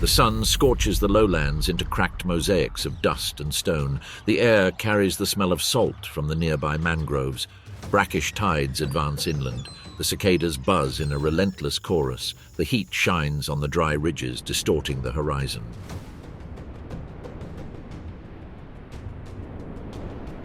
The sun scorches the lowlands into cracked mosaics of dust and stone. The air carries the smell of salt from the nearby mangroves. Brackish tides advance inland. The cicadas buzz in a relentless chorus. The heat shines on the dry ridges, distorting the horizon.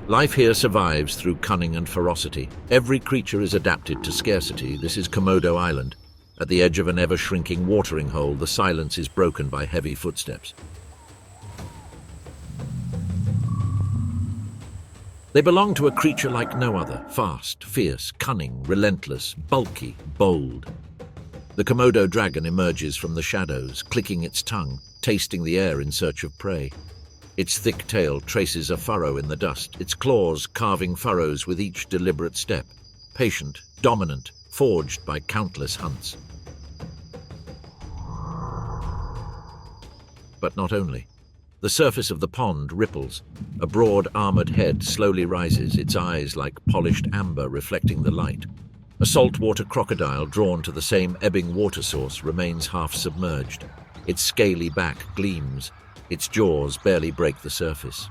Life here survives through cunning and ferocity. Every creature is adapted to scarcity. This is Komodo Island. At the edge of an ever-shrinking watering hole, the silence is broken by heavy footsteps. They belong to a creature like no other, fast, fierce, cunning, relentless, bulky, bold. The Komodo dragon emerges from the shadows, clicking its tongue, tasting the air in search of prey. Its thick tail traces a furrow in the dust, its claws carving furrows with each deliberate step. Patient, dominant, forged by countless hunts. But not only. The surface of the pond ripples. A broad, armored head slowly rises, its eyes like polished amber reflecting the light. A saltwater crocodile drawn to the same ebbing water source remains half submerged. Its scaly back gleams. Its jaws barely break the surface.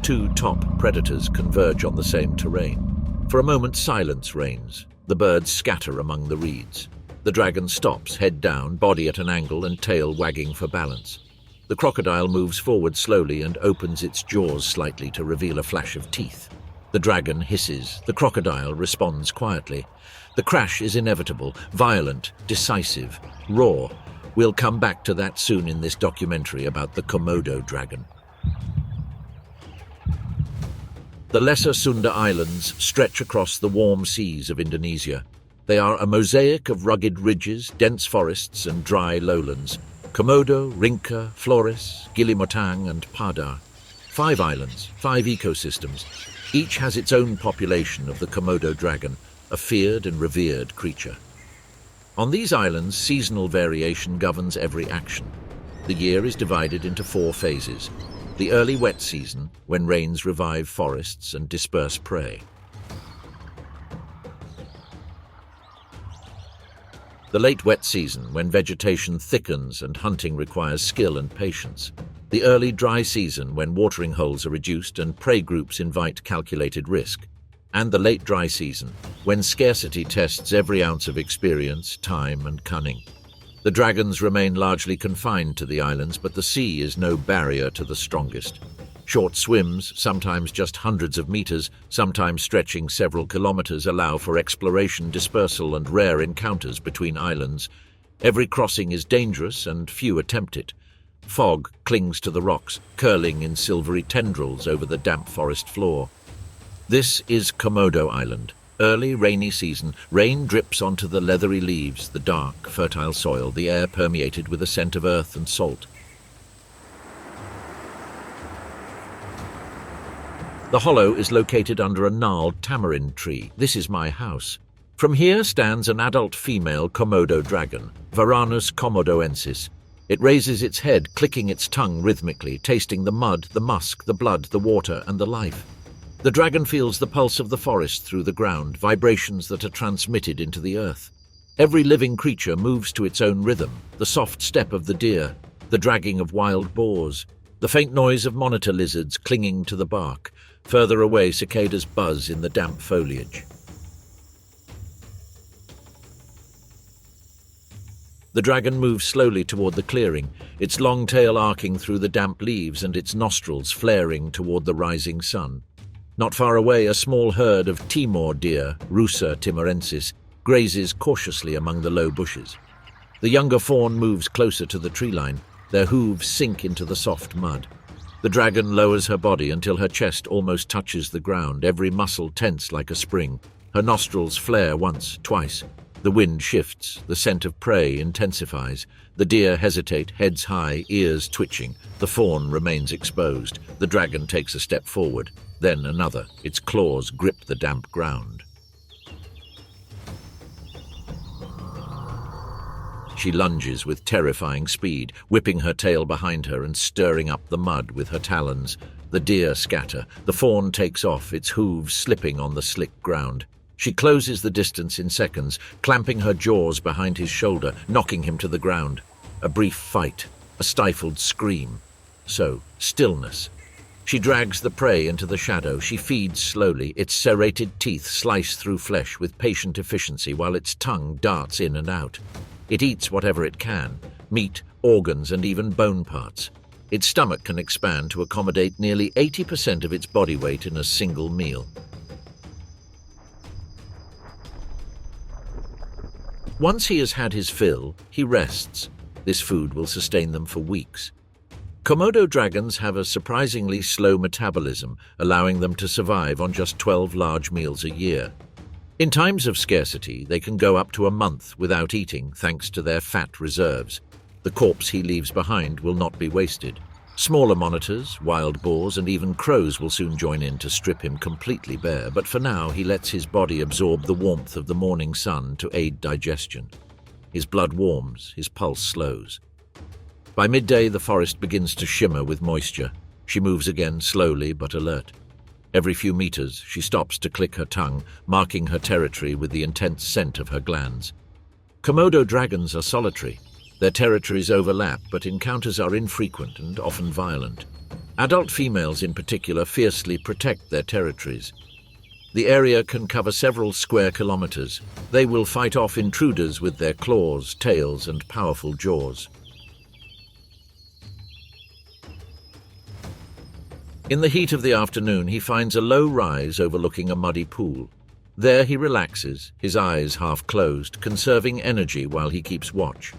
Two top predators converge on the same terrain. For a moment, silence reigns. The birds scatter among the reeds. The dragon stops, head down, body at an angle and tail wagging for balance. The crocodile moves forward slowly and opens its jaws slightly to reveal a flash of teeth. The dragon hisses. The crocodile responds quietly. The crash is inevitable, violent, decisive, raw. We'll come back to that soon in this documentary about the Komodo dragon. The Lesser Sunda Islands stretch across the warm seas of Indonesia. They are a mosaic of rugged ridges, dense forests and dry lowlands. Komodo, Rinca, Flores, Gilimotang and Padar. 5 islands, 5 ecosystems. Each has its own population of the Komodo dragon, a feared and revered creature. On these islands, seasonal variation governs every action. The year is divided into 4 phases. The early wet season, when rains revive forests and disperse prey. The late wet season, when vegetation thickens and hunting requires skill and patience. The early dry season, when watering holes are reduced and prey groups invite calculated risk. And the late dry season, when scarcity tests every ounce of experience, time and cunning. The dragons remain largely confined to the islands, but the sea is no barrier to the strongest. Short swims, sometimes just hundreds of meters, sometimes stretching several kilometers, allow for exploration, dispersal and rare encounters between islands. Every crossing is dangerous and few attempt it. Fog clings to the rocks, curling in silvery tendrils over the damp forest floor. This is Komodo Island. Early rainy season, rain drips onto the leathery leaves, the dark, fertile soil, the air permeated with a scent of earth and salt. The hollow is located under a gnarled tamarind tree. This is my house. From here stands an adult female Komodo dragon, Varanus komodoensis. It raises its head, clicking its tongue rhythmically, tasting the mud, the musk, the blood, the water, and the life. The dragon feels the pulse of the forest through the ground, vibrations that are transmitted into the earth. Every living creature moves to its own rhythm, the soft step of the deer, the dragging of wild boars, the faint noise of monitor lizards clinging to the bark. Further away, cicadas buzz in the damp foliage. The dragon moves slowly toward the clearing, its long tail arcing through the damp leaves and its nostrils flaring toward the rising sun. Not far away, a small herd of Timor deer, Rusa timorensis, grazes cautiously among the low bushes. The younger fawn moves closer to the tree line, their hooves sink into the soft mud. The dragon lowers her body until her chest almost touches the ground, every muscle tense like a spring. Her nostrils flare once, twice. The wind shifts, the scent of prey intensifies. The deer hesitate, heads high, ears twitching. The fawn remains exposed. The dragon takes a step forward, then another. Its claws grip the damp ground. She lunges with terrifying speed, whipping her tail behind her and stirring up the mud with her talons. The deer scatter. The fawn takes off, its hooves slipping on the slick ground. She closes the distance in seconds, clamping her jaws behind his shoulder, knocking him to the ground. A brief fight, a stifled scream. So, stillness. She drags the prey into the shadow. She feeds slowly, its serrated teeth slice through flesh with patient efficiency while its tongue darts in and out. It eats whatever it can, meat, organs, and even bone parts. Its stomach can expand to accommodate nearly 80% of its body weight in a single meal. Once he has had his fill, he rests. This food will sustain them for weeks. Komodo dragons have a surprisingly slow metabolism, allowing them to survive on just 12 large meals a year. In times of scarcity, they can go up to a month without eating thanks to their fat reserves. The corpse he leaves behind will not be wasted. Smaller monitors, wild boars, and even crows will soon join in to strip him completely bare, but for now he lets his body absorb the warmth of the morning sun to aid digestion. His blood warms, his pulse slows. By midday, the forest begins to shimmer with moisture. She moves again, slowly but alert. Every few meters, she stops to click her tongue, marking her territory with the intense scent of her glands. Komodo dragons are solitary. Their territories overlap, but encounters are infrequent and often violent. Adult females in particular fiercely protect their territories. The area can cover several square kilometers. They will fight off intruders with their claws, tails, and powerful jaws. In the heat of the afternoon, he finds a low rise overlooking a muddy pool. There he relaxes, his eyes half closed, conserving energy while he keeps watch.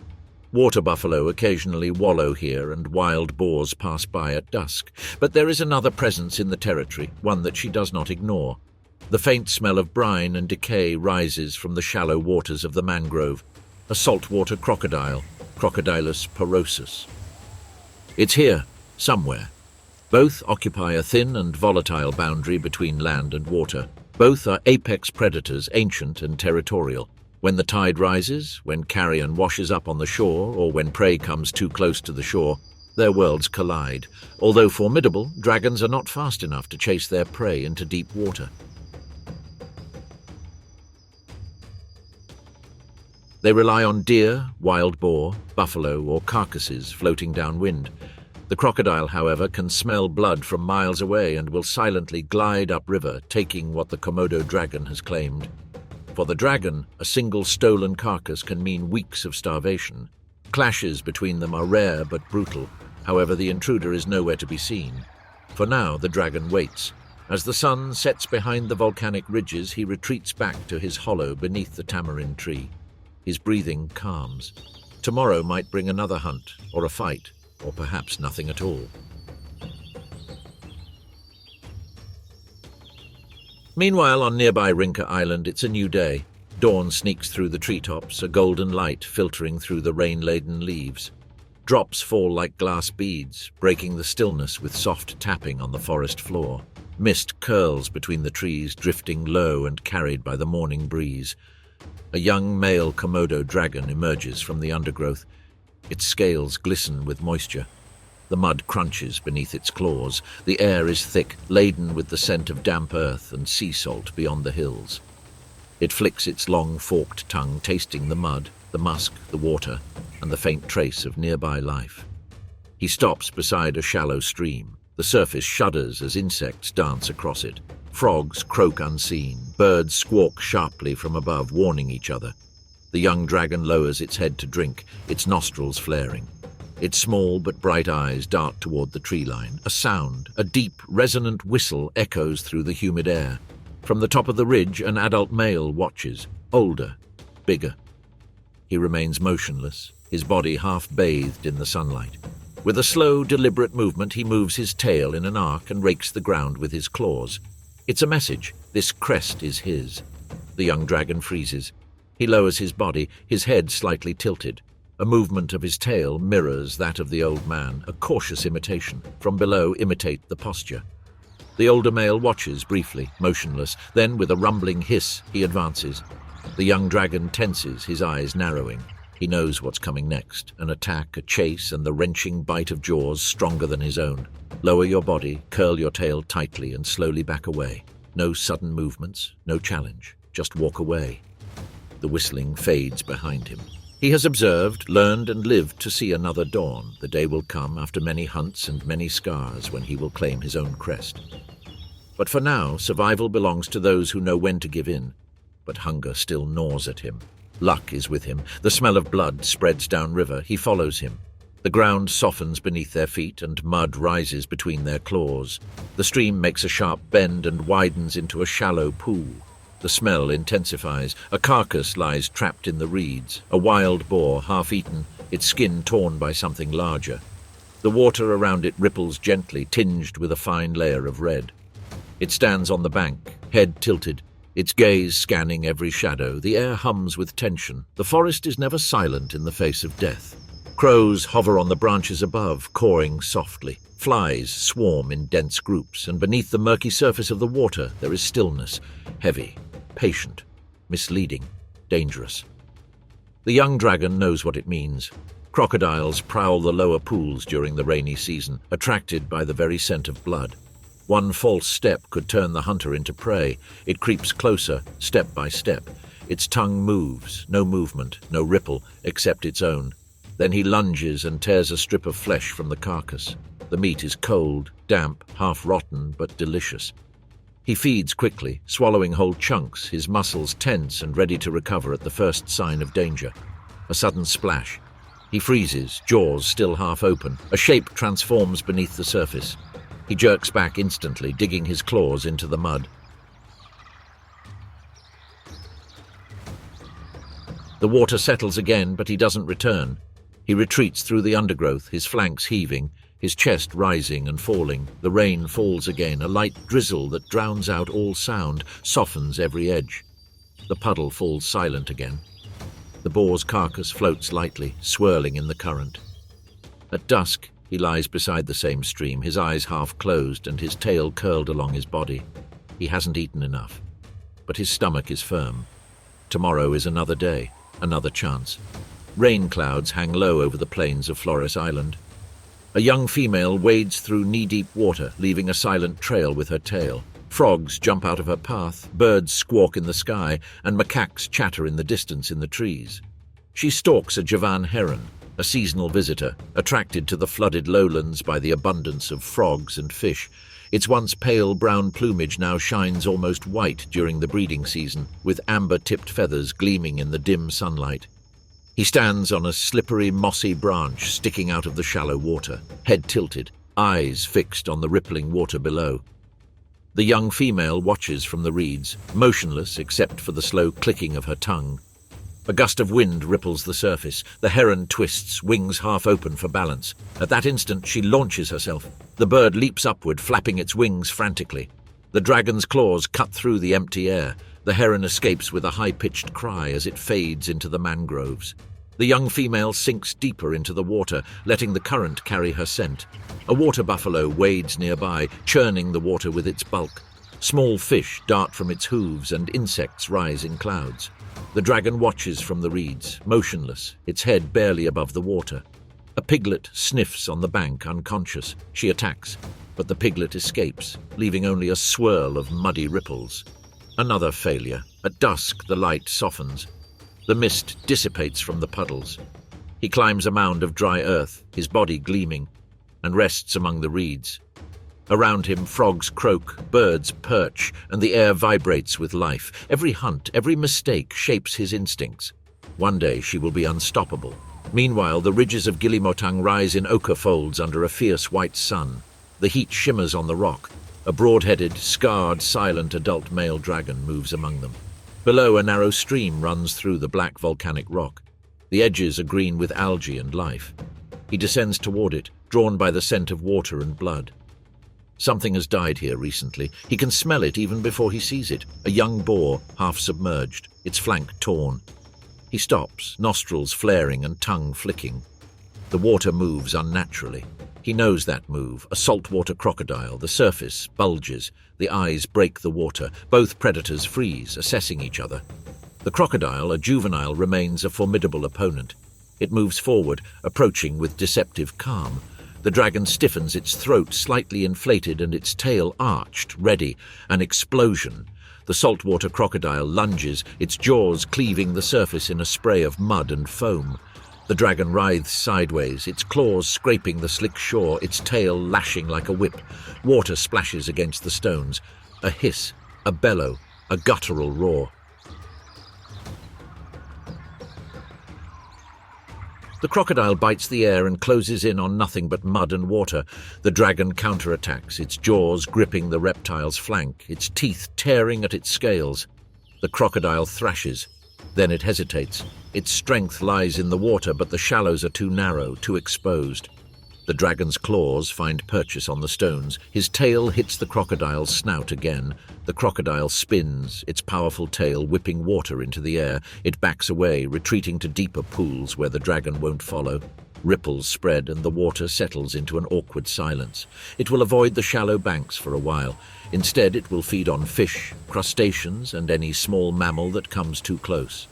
Water buffalo occasionally wallow here, and wild boars pass by at dusk. But there is another presence in the territory, one that she does not ignore. The faint smell of brine and decay rises from the shallow waters of the mangrove. A saltwater crocodile, Crocodilus porosus. It's here, somewhere. Both occupy a thin and volatile boundary between land and water. Both are apex predators, ancient and territorial. When the tide rises, when carrion washes up on the shore, or when prey comes too close to the shore, their worlds collide. Although formidable, dragons are not fast enough to chase their prey into deep water. They rely on deer, wild boar, buffalo, or carcasses floating downwind. The crocodile, however, can smell blood from miles away and will silently glide upriver, taking what the Komodo dragon has claimed. For the dragon, a single stolen carcass can mean weeks of starvation. Clashes between them are rare but brutal. However, the intruder is nowhere to be seen. For now, the dragon waits. As the sun sets behind the volcanic ridges, he retreats back to his hollow beneath the tamarind tree. His breathing calms. Tomorrow might bring another hunt, or a fight, or perhaps nothing at all. Meanwhile, on nearby Rinka Island, it's a new day. Dawn sneaks through the treetops, a golden light filtering through the rain-laden leaves. Drops fall like glass beads, breaking the stillness with soft tapping on the forest floor. Mist curls between the trees, drifting low and carried by the morning breeze. A young male Komodo dragon emerges from the undergrowth. Its scales glisten with moisture. The mud crunches beneath its claws. The air is thick, laden with the scent of damp earth and sea salt beyond the hills. It flicks its long, forked tongue, tasting the mud, the musk, the water, and the faint trace of nearby life. He stops beside a shallow stream. The surface shudders as insects dance across it. Frogs croak unseen. Birds squawk sharply from above, warning each other. The young dragon lowers its head to drink, its nostrils flaring. Its small but bright eyes dart toward the tree line. A sound, a deep, resonant whistle echoes through the humid air. From the top of the ridge, an adult male watches, older, bigger. He remains motionless, his body half bathed in the sunlight. With a slow, deliberate movement, he moves his tail in an arc and rakes the ground with his claws. It's a message. This crest is his. The young dragon freezes. He lowers his body, his head slightly tilted. A movement of his tail mirrors that of the old man, a cautious imitation. From below, imitate the posture. The older male watches briefly, motionless. Then, with a rumbling hiss, he advances. The young dragon tenses, his eyes narrowing. He knows what's coming next. An attack, a chase, and the wrenching bite of jaws stronger than his own. Lower your body, curl your tail tightly, and slowly back away. No sudden movements, no challenge. just walk away. The whistling fades behind him. He has observed, learned, and lived to see another dawn. The day will come after many hunts and many scars when he will claim his own crest. But for now, survival belongs to those who know when to give in. But hunger still gnaws at him. Luck is with him. The smell of blood spreads downriver. He follows him. The ground softens beneath their feet and mud rises between their claws. The stream makes a sharp bend and widens into a shallow pool. The smell intensifies. A carcass lies trapped in the reeds, a wild boar half-eaten, its skin torn by something larger. The water around it ripples gently, tinged with a fine layer of red. It stands on the bank, head tilted, its gaze scanning every shadow. The air hums with tension. The forest is never silent in the face of death. Crows hover on the branches above, cawing softly. Flies swarm in dense groups, and beneath the murky surface of the water there is stillness, heavy, patient, misleading, dangerous. The young dragon knows what it means. Crocodiles prowl the lower pools during the rainy season, attracted by the very scent of blood. One false step could turn the hunter into prey. It creeps closer, step by step. Its tongue moves, no movement, no ripple, except its own. Then he lunges and tears a strip of flesh from the carcass. The meat is cold, damp, half-rotten, but delicious. He feeds quickly, swallowing whole chunks, his muscles tense and ready to recover at the first sign of danger. A sudden splash. He freezes, jaws still half open. A shape transforms beneath the surface. He jerks back instantly, digging his claws into the mud. The water settles again, but he doesn't return. He retreats through the undergrowth, his flanks heaving, his chest rising and falling. The rain falls again, a light drizzle that drowns out all sound, softens every edge. The puddle falls silent again. The boar's carcass floats lightly, swirling in the current. At dusk, he lies beside the same stream, his eyes half closed and his tail curled along his body. He hasn't eaten enough, but his stomach is firm. Tomorrow is another day, another chance. Rain clouds hang low over the plains of Flores Island. A young female wades through knee-deep water, leaving a silent trail with her tail. Frogs jump out of her path, birds squawk in the sky, and macaques chatter in the distance in the trees. She stalks a Javan heron, a seasonal visitor, attracted to the flooded lowlands by the abundance of frogs and fish. Its once pale brown plumage now shines almost white during the breeding season, with amber-tipped feathers gleaming in the dim sunlight. He stands on a slippery, mossy branch sticking out of the shallow water, head tilted, eyes fixed on the rippling water below. The young female watches from the reeds, motionless except for the slow clicking of her tongue. A gust of wind ripples the surface. The heron twists, wings half open for balance. At that instant, she launches herself. The bird leaps upward, flapping its wings frantically. The dragon's claws cut through the empty air. The heron escapes with a high-pitched cry as it fades into the mangroves. The young female sinks deeper into the water, letting the current carry her scent. A water buffalo wades nearby, churning the water with its bulk. Small fish dart from its hooves and insects rise in clouds. The dragon watches from the reeds, motionless, its head barely above the water. A piglet sniffs on the bank, unconscious. She attacks, but the piglet escapes, leaving only a swirl of muddy ripples. Another failure. At dusk, the light softens. The mist dissipates from the puddles. He climbs a mound of dry earth, his body gleaming, and rests among the reeds. Around him, frogs croak, birds perch, and the air vibrates with life. Every hunt, every mistake shapes his instincts. One day she will be unstoppable. Meanwhile, the ridges of Gilimotang rise in ochre folds under a fierce white sun. The heat shimmers on the rock. A broad-headed, scarred, silent adult male dragon moves among them. Below, a narrow stream runs through the black volcanic rock. The edges are green with algae and life. He descends toward it, drawn by the scent of water and blood. Something has died here recently. He can smell it even before he sees it. A young boar, half submerged, its flank torn. He stops, nostrils flaring and tongue flicking. The water moves unnaturally. He knows that move, a saltwater crocodile. The surface bulges. The eyes break the water. Both predators freeze, assessing each other. The crocodile, a juvenile, remains a formidable opponent. It moves forward, approaching with deceptive calm. The dragon stiffens, its throat slightly inflated and its tail arched, ready. An explosion. The saltwater crocodile lunges, its jaws cleaving the surface in a spray of mud and foam. The dragon writhes sideways, its claws scraping the slick shore, its tail lashing like a whip. Water splashes against the stones. A hiss, a bellow, a guttural roar. The crocodile bites the air and closes in on nothing but mud and water. The dragon counterattacks, its jaws gripping the reptile's flank, its teeth tearing at its scales. The crocodile thrashes. Then it hesitates. Its strength lies in the water, but the shallows are too narrow, too exposed. The dragon's claws find purchase on the stones. His tail hits the crocodile's snout again. The crocodile spins, its powerful tail whipping water into the air. It backs away, retreating to deeper pools where the dragon won't follow. Ripples spread and the water settles into an awkward silence. It will avoid the shallow banks for a while. Instead, it will feed on fish, crustaceans, and any small mammal that comes too close.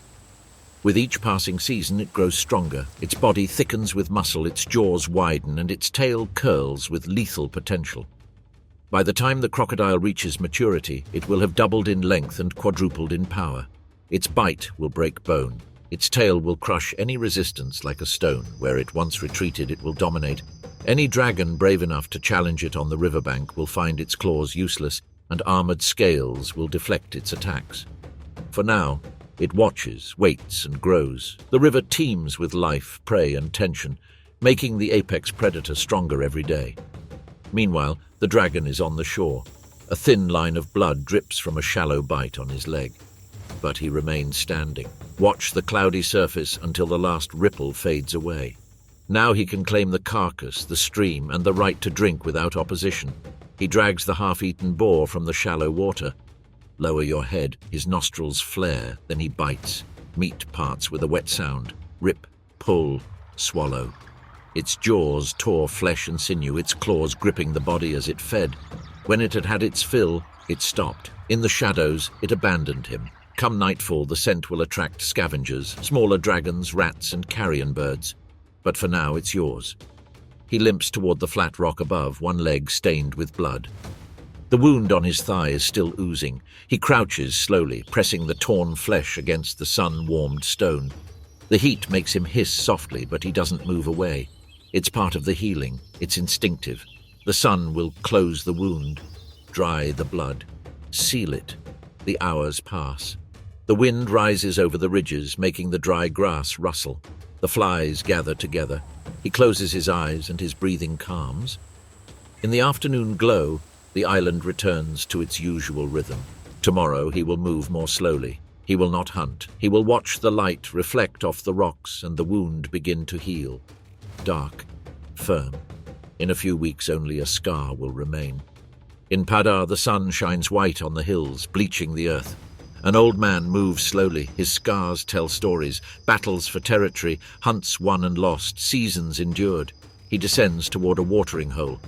With each passing season, it grows stronger. Its body thickens with muscle, its jaws widen, and its tail curls with lethal potential. By the time the crocodile reaches maturity, it will have doubled in length and quadrupled in power. Its bite will break bone. Its tail will crush any resistance like a stone. Where it once retreated, it will dominate. Any dragon brave enough to challenge it on the riverbank will find its claws useless, and armored scales will deflect its attacks. For now, it watches, waits, and grows. The river teems with life, prey, and tension, making the apex predator stronger every day. Meanwhile, the dragon is on the shore. A thin line of blood drips from a shallow bite on his leg. But he remains standing. Watch the cloudy surface until the last ripple fades away. Now he can claim the carcass, the stream, and the right to drink without opposition. He drags the half-eaten boar from the shallow water. Lower your head, his nostrils flare, then he bites. Meat parts with a wet sound. Rip, pull, swallow. Its jaws tore flesh and sinew, its claws gripping the body as it fed. When it had had its fill, it stopped. In the shadows, it abandoned him. Come nightfall, the scent will attract scavengers, smaller dragons, rats, and carrion birds. But for now, it's yours. He limps toward the flat rock above, one leg stained with blood. The wound on his thigh is still oozing. He crouches slowly, pressing the torn flesh against the sun-warmed stone. The heat makes him hiss softly, but he doesn't move away. It's part of the healing. It's instinctive. The sun will close the wound, dry the blood, seal it. The hours pass. The wind rises over the ridges, making the dry grass rustle. The flies gather together. He closes his eyes and his breathing calms. In the afternoon glow, the island returns to its usual rhythm. Tomorrow he will move more slowly. He will not hunt. He will watch the light reflect off the rocks and the wound begin to heal. Dark, firm. In a few weeks only a scar will remain. In Padar the sun shines white on the hills, bleaching the earth. An old man moves slowly. His scars tell stories, battles for territory, hunts won and lost, seasons endured. He descends toward a watering hole.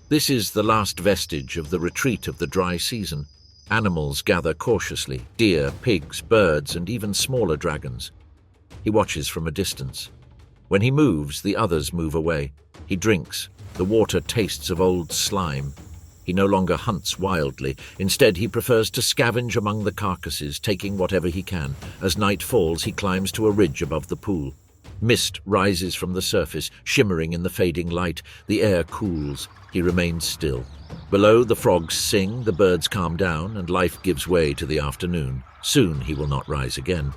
This is the last vestige of the retreat of the dry season. Animals gather cautiously, deer, pigs, birds, and even smaller dragons. He watches from a distance. When he moves, the others move away. He drinks. The water tastes of old slime. He no longer hunts wildly. Instead, he prefers to scavenge among the carcasses, taking whatever he can. As night falls, he climbs to a ridge above the pool. Mist rises from the surface, shimmering in the fading light. The air cools. He remains still. Below, the frogs sing, the birds calm down, and life gives way to the afternoon. Soon he will not rise again.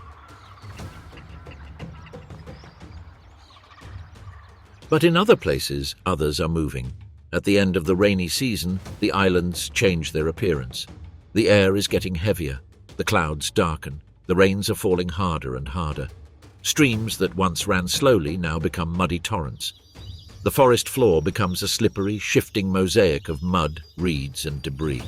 But in other places, others are moving. At the end of the rainy season, the islands change their appearance. The air is getting heavier. The clouds darken. The rains are falling harder and harder. Streams that once ran slowly now become muddy torrents. The forest floor becomes a slippery, shifting mosaic of mud, reeds, and debris.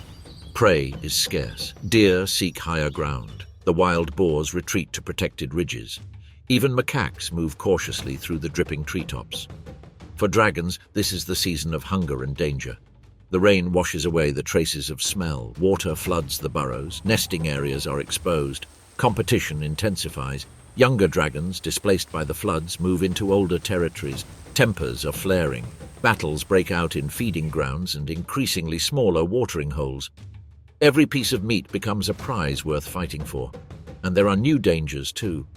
Prey is scarce. Deer seek higher ground. The wild boars retreat to protected ridges. Even macaques move cautiously through the dripping treetops. For dragons, this is the season of hunger and danger. The rain washes away the traces of smell. Water floods the burrows. Nesting areas are exposed. Competition intensifies. Younger dragons, displaced by the floods, move into older territories. Tempers are flaring. Battles break out in feeding grounds and increasingly smaller watering holes. Every piece of meat becomes a prize worth fighting for. And there are new dangers too.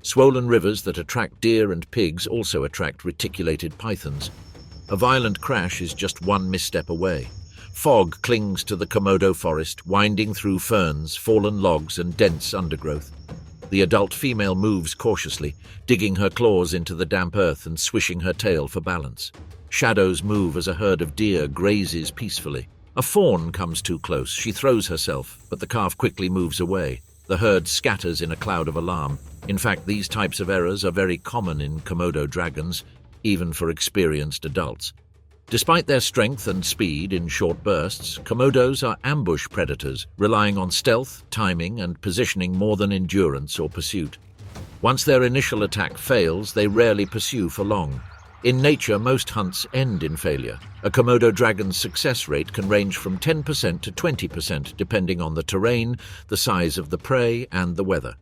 Swollen rivers that attract deer and pigs also attract reticulated pythons. A violent crash is just one misstep away. Fog clings to the Komodo forest, winding through ferns, fallen logs, and dense undergrowth. The adult female moves cautiously, digging her claws into the damp earth and swishing her tail for balance. Shadows move as a herd of deer grazes peacefully. A fawn comes too close. She throws herself, but the calf quickly moves away. The herd scatters in a cloud of alarm. In fact, these types of errors are very common in Komodo dragons, even for experienced adults. Despite their strength and speed in short bursts, Komodos are ambush predators, relying on stealth, timing, and positioning more than endurance or pursuit. Once their initial attack fails, they rarely pursue for long. In nature, most hunts end in failure. A Komodo dragon's success rate can range from 10% to 20%, depending on the terrain, the size of the prey, and the weather.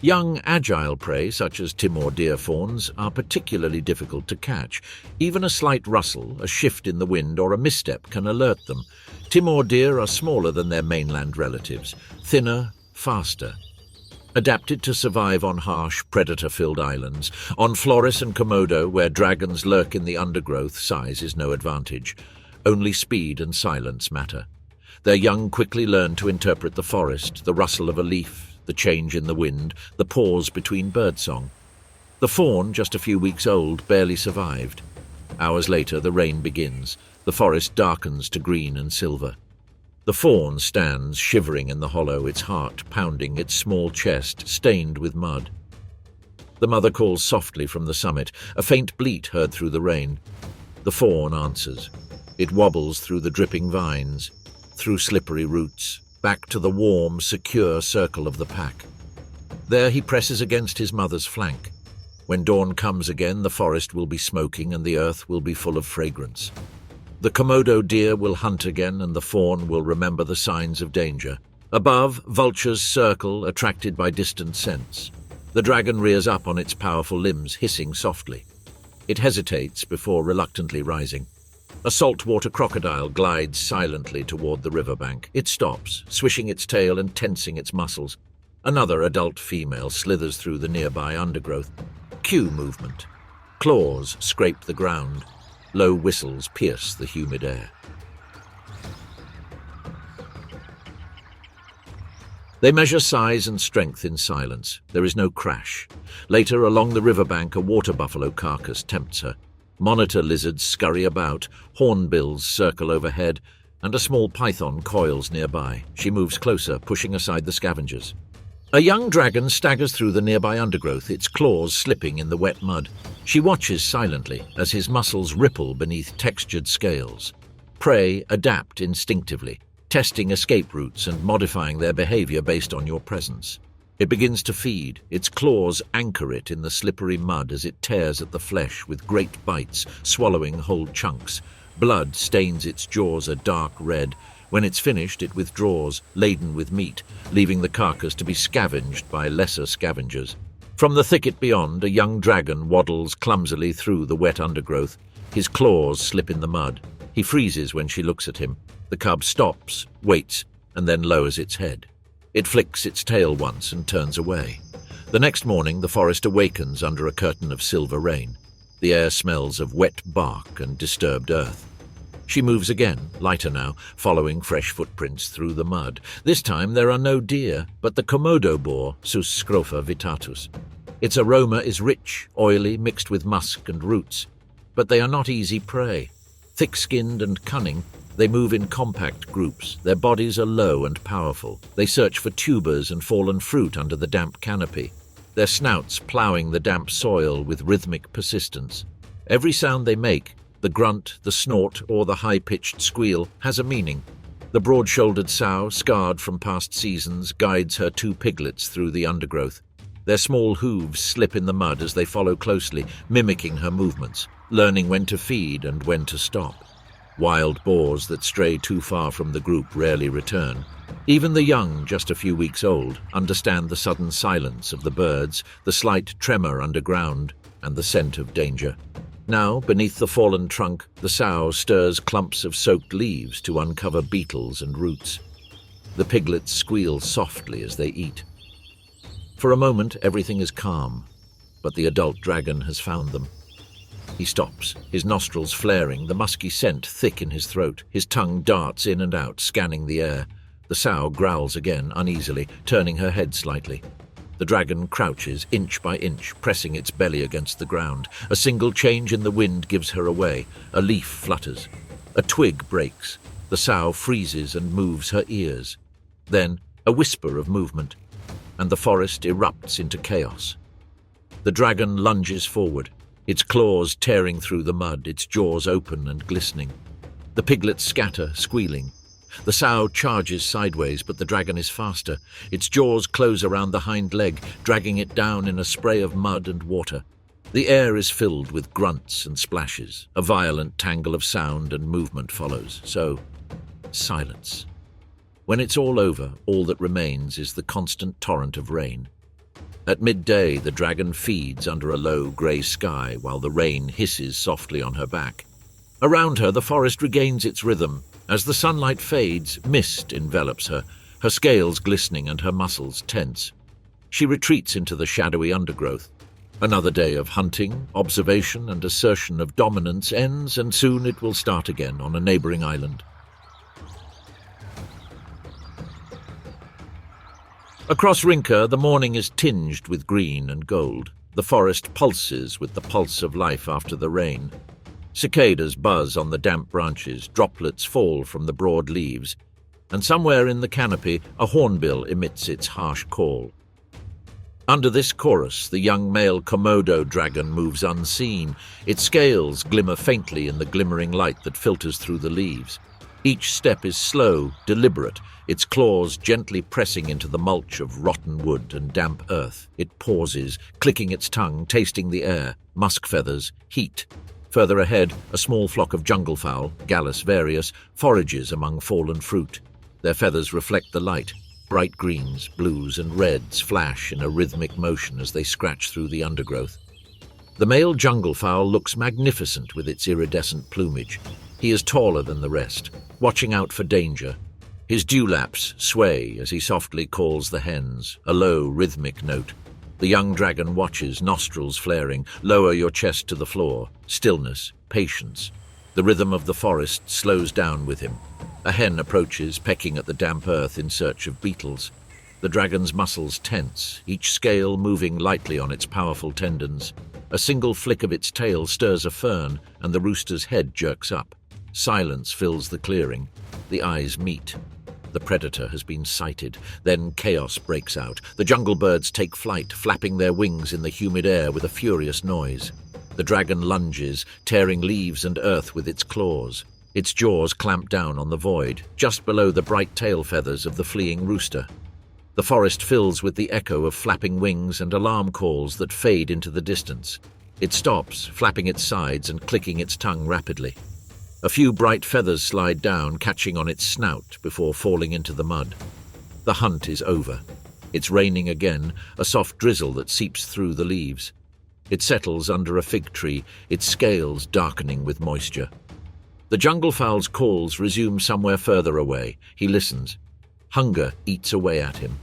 Young, agile prey, such as Timor deer fawns, are particularly difficult to catch. Even a slight rustle, a shift in the wind, or a misstep can alert them. Timor deer are smaller than their mainland relatives, thinner, faster. Adapted to survive on harsh, predator-filled islands. On Flores and Komodo, where dragons lurk in the undergrowth, size is no advantage. Only speed and silence matter. Their young quickly learn to interpret the forest, the rustle of a leaf, the change in the wind, the pause between birdsong. The fawn, just a few weeks old, barely survived. Hours later, the rain begins. The forest darkens to green and silver. The fawn stands shivering in the hollow, its heart pounding, its small chest stained with mud. The mother calls softly from the summit, a faint bleat heard through the rain. The fawn answers. It wobbles through the dripping vines, through slippery roots, back to the warm, secure circle of the pack. There he presses against his mother's flank. When dawn comes again, the forest will be smoking and the earth will be full of fragrance. The Komodo deer will hunt again and the fawn will remember the signs of danger. Above, vultures circle, attracted by distant scents. The dragon rears up on its powerful limbs, hissing softly. It hesitates before reluctantly rising. A saltwater crocodile glides silently toward the riverbank. It stops, swishing its tail and tensing its muscles. Another adult female slithers through the nearby undergrowth. Cue movement. Claws scrape the ground. Low whistles pierce the humid air. They measure size and strength in silence. There is no crash. Later, along the riverbank, a water buffalo carcass tempts her. Monitor lizards scurry about, hornbills circle overhead, and a small python coils nearby. She moves closer, pushing aside the scavengers. A young dragon staggers through the nearby undergrowth, its claws slipping in the wet mud. She watches silently as his muscles ripple beneath textured scales. Prey adapt instinctively, testing escape routes and modifying their behavior based on your presence. It begins to feed. Its claws anchor it in the slippery mud as it tears at the flesh with great bites, swallowing whole chunks. Blood stains its jaws a dark red. When it's finished, it withdraws, laden with meat, leaving the carcass to be scavenged by lesser scavengers. From the thicket beyond, a young dragon waddles clumsily through the wet undergrowth. His claws slip in the mud. He freezes when she looks at him. The cub stops, waits, and then lowers its head. It flicks its tail once and turns away. The next morning, the forest awakens under a curtain of silver rain. The air smells of wet bark and disturbed earth. She moves again, lighter now, following fresh footprints through the mud. This time there are no deer, but the Komodo boar, Sus scrofa vittatus. Its aroma is rich, oily, mixed with musk and roots. But they are not easy prey. Thick-skinned and cunning, they move in compact groups. Their bodies are low and powerful. They search for tubers and fallen fruit under the damp canopy, their snouts ploughing the damp soil with rhythmic persistence. Every sound they make, the grunt, the snort, or the high-pitched squeal, has a meaning. The broad-shouldered sow, scarred from past seasons, guides her two piglets through the undergrowth. Their small hooves slip in the mud as they follow closely, mimicking her movements, learning when to feed and when to stop. Wild boars that stray too far from the group rarely return. Even the young, just a few weeks old, understand the sudden silence of the birds, the slight tremor underground, and the scent of danger. Now, beneath the fallen trunk, the sow stirs clumps of soaked leaves to uncover beetles and roots. The piglets squeal softly as they eat. For a moment, everything is calm, but the adult dragon has found them. He stops, his nostrils flaring, the musky scent thick in his throat. His tongue darts in and out, scanning the air. The sow growls again, uneasily, turning her head slightly. The dragon crouches, inch by inch, pressing its belly against the ground. A single change in the wind gives her away. A leaf flutters. A twig breaks. The sow freezes and moves her ears. Then, a whisper of movement, and the forest erupts into chaos. The dragon lunges forward, its claws tearing through the mud, its jaws open and glistening. The piglets scatter, squealing. The sow charges sideways, but the dragon is faster. Its jaws close around the hind leg, dragging it down in a spray of mud and water. The air is filled with grunts and splashes. A violent tangle of sound and movement follows. So, silence. When it's all over, all that remains is the constant torrent of rain. At midday, the dragon feeds under a low grey sky while the rain hisses softly on her back. Around her, the forest regains its rhythm. As the sunlight fades, mist envelops her, her scales glistening and her muscles tense. She retreats into the shadowy undergrowth. Another day of hunting, observation, and assertion of dominance ends, and soon it will start again on a neighbouring island. Across Rinca, the morning is tinged with green and gold. The forest pulses with the pulse of life after the rain. Cicadas buzz on the damp branches, droplets fall from the broad leaves, and somewhere in the canopy a hornbill emits its harsh call. Under this chorus, the young male Komodo dragon moves unseen. Its scales glimmer faintly in the glimmering light that filters through the leaves. Each step is slow, deliberate, its claws gently pressing into the mulch of rotten wood and damp earth. It pauses, clicking its tongue, tasting the air, musk feathers, heat. Further ahead, a small flock of jungle fowl, Gallus varius, forages among fallen fruit. Their feathers reflect the light. Bright greens, blues, and reds flash in a rhythmic motion as they scratch through the undergrowth. The male jungle fowl looks magnificent with its iridescent plumage. He is taller than the rest, watching out for danger. His dewlaps sway as he softly calls the hens, a low, rhythmic note. The young dragon watches, nostrils flaring. Lower your chest to the floor. Stillness, patience. The rhythm of the forest slows down with him. A hen approaches, pecking at the damp earth in search of beetles. The dragon's muscles tense, each scale moving lightly on its powerful tendons. A single flick of its tail stirs a fern, and the rooster's head jerks up. Silence fills the clearing. The eyes meet. The predator has been sighted. Then chaos breaks out. The jungle birds take flight, flapping their wings in the humid air with a furious noise. The dragon lunges, tearing leaves and earth with its claws. Its jaws clamp down on the void, just below the bright tail feathers of the fleeing rooster. The forest fills with the echo of flapping wings and alarm calls that fade into the distance. It stops, flapping its sides and clicking its tongue rapidly. A few bright feathers slide down, catching on its snout before falling into the mud. The hunt is over. It's raining again, a soft drizzle that seeps through the leaves. It settles under a fig tree, its scales darkening with moisture. The jungle fowl's calls resume somewhere further away. He listens. Hunger eats away at him.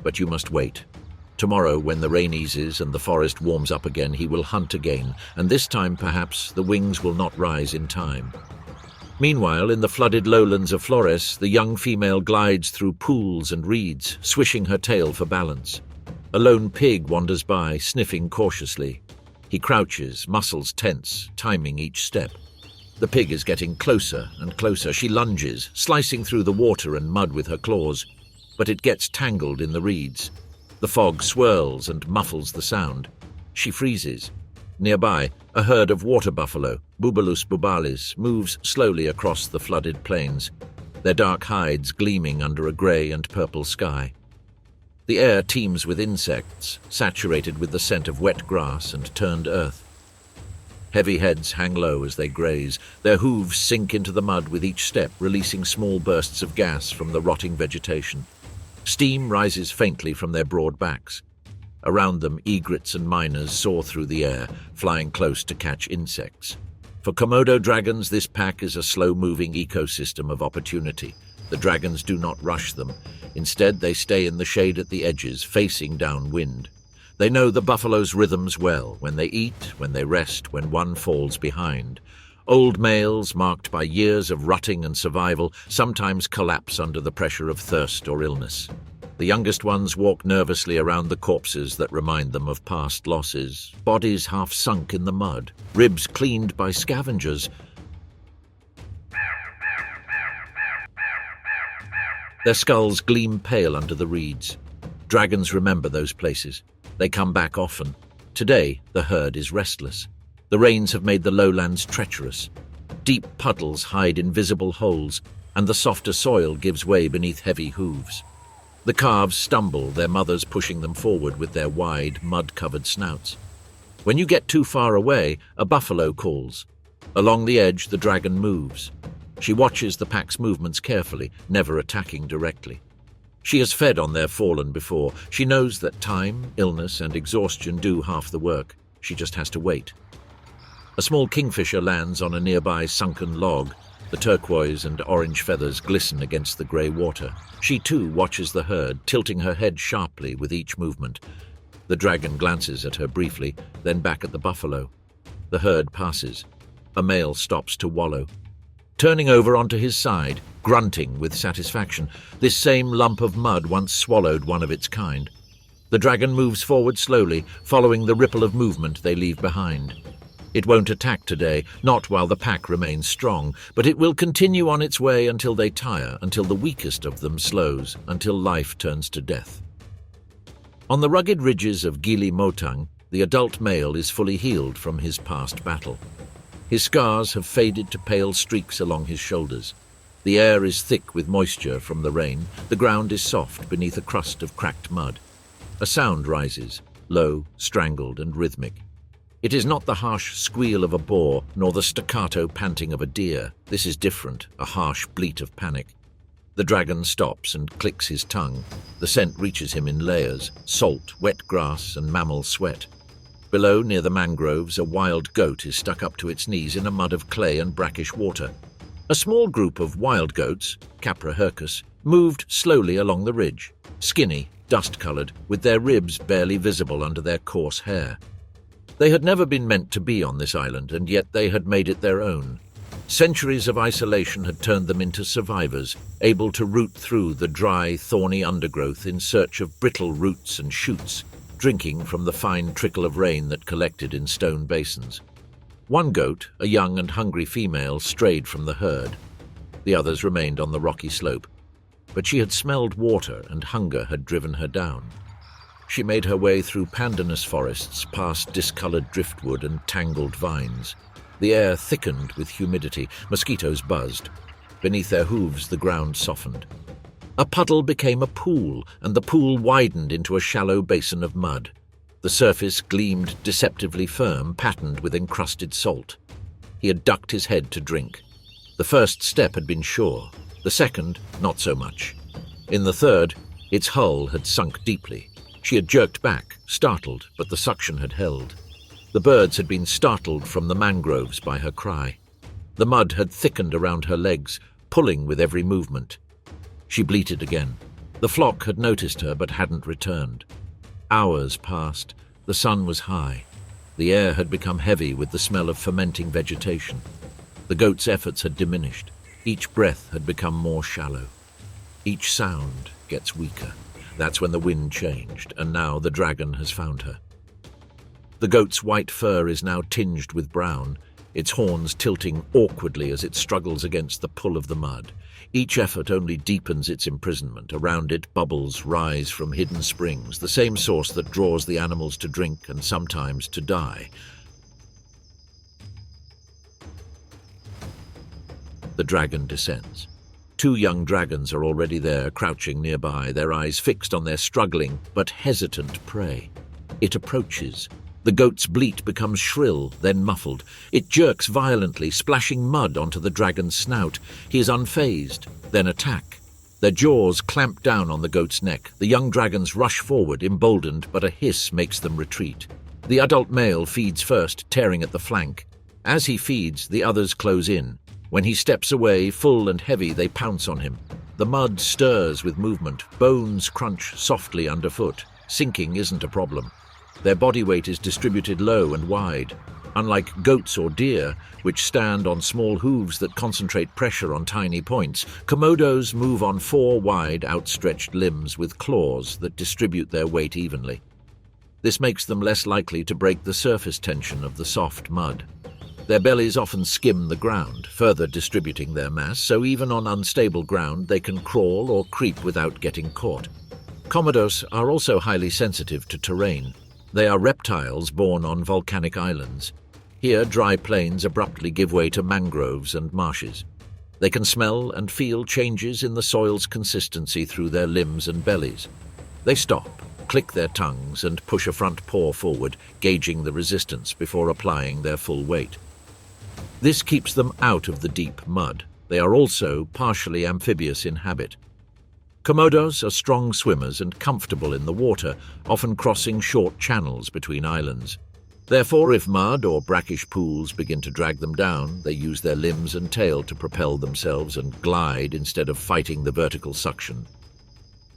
But you must wait. Tomorrow, when the rain eases and the forest warms up again, he will hunt again, and this time, perhaps, the wings will not rise in time. Meanwhile, in the flooded lowlands of Flores, the young female glides through pools and reeds, swishing her tail for balance. A lone pig wanders by, sniffing cautiously. He crouches, muscles tense, timing each step. The pig is getting closer and closer. She lunges, slicing through the water and mud with her claws, but it gets tangled in the reeds. The fog swirls and muffles the sound. She freezes. Nearby, a herd of water buffalo, Bubalus bubalis, moves slowly across the flooded plains, their dark hides gleaming under a grey and purple sky. The air teems with insects, saturated with the scent of wet grass and turned earth. Heavy heads hang low as they graze. Their hooves sink into the mud with each step, releasing small bursts of gas from the rotting vegetation. Steam rises faintly from their broad backs. Around them, egrets and miners soar through the air, flying close to catch insects. For Komodo dragons, this pack is a slow-moving ecosystem of opportunity. The dragons do not rush them. Instead, they stay in the shade at the edges, facing downwind. They know the buffalo's rhythms well, when they eat, when they rest, when one falls behind. Old males, marked by years of rutting and survival, sometimes collapse under the pressure of thirst or illness. The youngest ones walk nervously around the corpses that remind them of past losses, bodies half sunk in the mud, ribs cleaned by scavengers. Their skulls gleam pale under the reeds. Dragons remember those places. They come back often. Today, the herd is restless. The rains have made the lowlands treacherous. Deep puddles hide invisible holes, and the softer soil gives way beneath heavy hooves. The calves stumble, their mothers pushing them forward with their wide, mud-covered snouts. When you get too far away, a buffalo calls. Along the edge, the dragon moves. She watches the pack's movements carefully, never attacking directly. She has fed on their fallen before. She knows that time, illness, and exhaustion do half the work. She just has to wait. A small kingfisher lands on a nearby sunken log. The turquoise and orange feathers glisten against the grey water. She too watches the herd, tilting her head sharply with each movement. The dragon glances at her briefly, then back at the buffalo. The herd passes. A male stops to wallow. Turning over onto his side, grunting with satisfaction, this same lump of mud once swallowed one of its kind. The dragon moves forward slowly, following the ripple of movement they leave behind. It won't attack today, not while the pack remains strong, but it will continue on its way until they tire, until the weakest of them slows, until life turns to death. On the rugged ridges of Gili Motang, the adult male is fully healed from his past battle. His scars have faded to pale streaks along his shoulders. The air is thick with moisture from the rain. The ground is soft beneath a crust of cracked mud. A sound rises, low, strangled, and rhythmic. It is not the harsh squeal of a boar, nor the staccato panting of a deer. This is different, a harsh bleat of panic. The dragon stops and clicks his tongue. The scent reaches him in layers, salt, wet grass, and mammal sweat. Below, near the mangroves, a wild goat is stuck up to its knees in a mud of clay and brackish water. A small group of wild goats, Capra hircus, moved slowly along the ridge, skinny, dust-coloured, with their ribs barely visible under their coarse hair. They had never been meant to be on this island, and yet they had made it their own. Centuries of isolation had turned them into survivors, able to root through the dry, thorny undergrowth in search of brittle roots and shoots, drinking from the fine trickle of rain that collected in stone basins. One goat, a young and hungry female, strayed from the herd. The others remained on the rocky slope, but she had smelled water and hunger had driven her down. She made her way through pandanus forests, past discoloured driftwood and tangled vines. The air thickened with humidity. Mosquitoes buzzed. Beneath their hooves, the ground softened. A puddle became a pool, and the pool widened into a shallow basin of mud. The surface gleamed deceptively firm, patterned with encrusted salt. He had ducked his head to drink. The first step had been sure. The second, not so much. In the third, its hull had sunk deeply. She had jerked back, startled, but the suction had held. The birds had been startled from the mangroves by her cry. The mud had thickened around her legs, pulling with every movement. She bleated again. The flock had noticed her but hadn't returned. Hours passed. The sun was high. The air had become heavy with the smell of fermenting vegetation. The goat's efforts had diminished. Each breath had become more shallow. Each sound gets weaker. That's when the wind changed, and now the dragon has found her. The goat's white fur is now tinged with brown, its horns tilting awkwardly as it struggles against the pull of the mud. Each effort only deepens its imprisonment. Around it, bubbles rise from hidden springs, the same source that draws the animals to drink and sometimes to die. The dragon descends. Two young dragons are already there, crouching nearby, their eyes fixed on their struggling but hesitant prey. It approaches. The goat's bleat becomes shrill, then muffled. It jerks violently, splashing mud onto the dragon's snout. He is unfazed, then attack. Their jaws clamp down on the goat's neck. The young dragons rush forward, emboldened, but a hiss makes them retreat. The adult male feeds first, tearing at the flank. As he feeds, the others close in. When he steps away, full and heavy, they pounce on him. The mud stirs with movement, bones crunch softly underfoot. Sinking isn't a problem. Their body weight is distributed low and wide. Unlike goats or deer, which stand on small hooves that concentrate pressure on tiny points, Komodos move on four wide, outstretched limbs with claws that distribute their weight evenly. This makes them less likely to break the surface tension of the soft mud. Their bellies often skim the ground, further distributing their mass, so even on unstable ground they can crawl or creep without getting caught. Komodos are also highly sensitive to terrain. They are reptiles born on volcanic islands. Here, dry plains abruptly give way to mangroves and marshes. They can smell and feel changes in the soil's consistency through their limbs and bellies. They stop, click their tongues, and push a front paw forward, gauging the resistance before applying their full weight. This keeps them out of the deep mud. They are also partially amphibious in habit. Komodos are strong swimmers and comfortable in the water, often crossing short channels between islands. Therefore, if mud or brackish pools begin to drag them down, they use their limbs and tail to propel themselves and glide instead of fighting the vertical suction.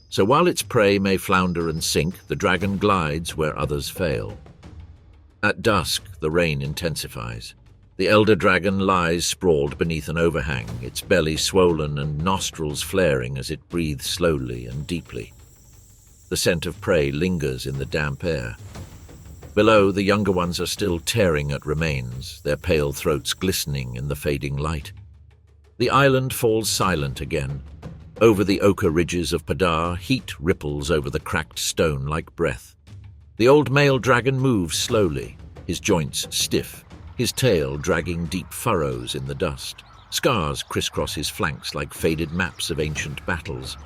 So while its prey may flounder and sink, the dragon glides where others fail. At dusk, the rain intensifies. The elder dragon lies sprawled beneath an overhang, its belly swollen and nostrils flaring as it breathes slowly and deeply. The scent of prey lingers in the damp air. Below, the younger ones are still tearing at remains, their pale throats glistening in the fading light. The island falls silent again. Over the ochre ridges of Padar, heat ripples over the cracked stone like breath. The old male dragon moves slowly, his joints stiff, his tail dragging deep furrows in the dust. Scars crisscross his flanks like faded maps of ancient battles.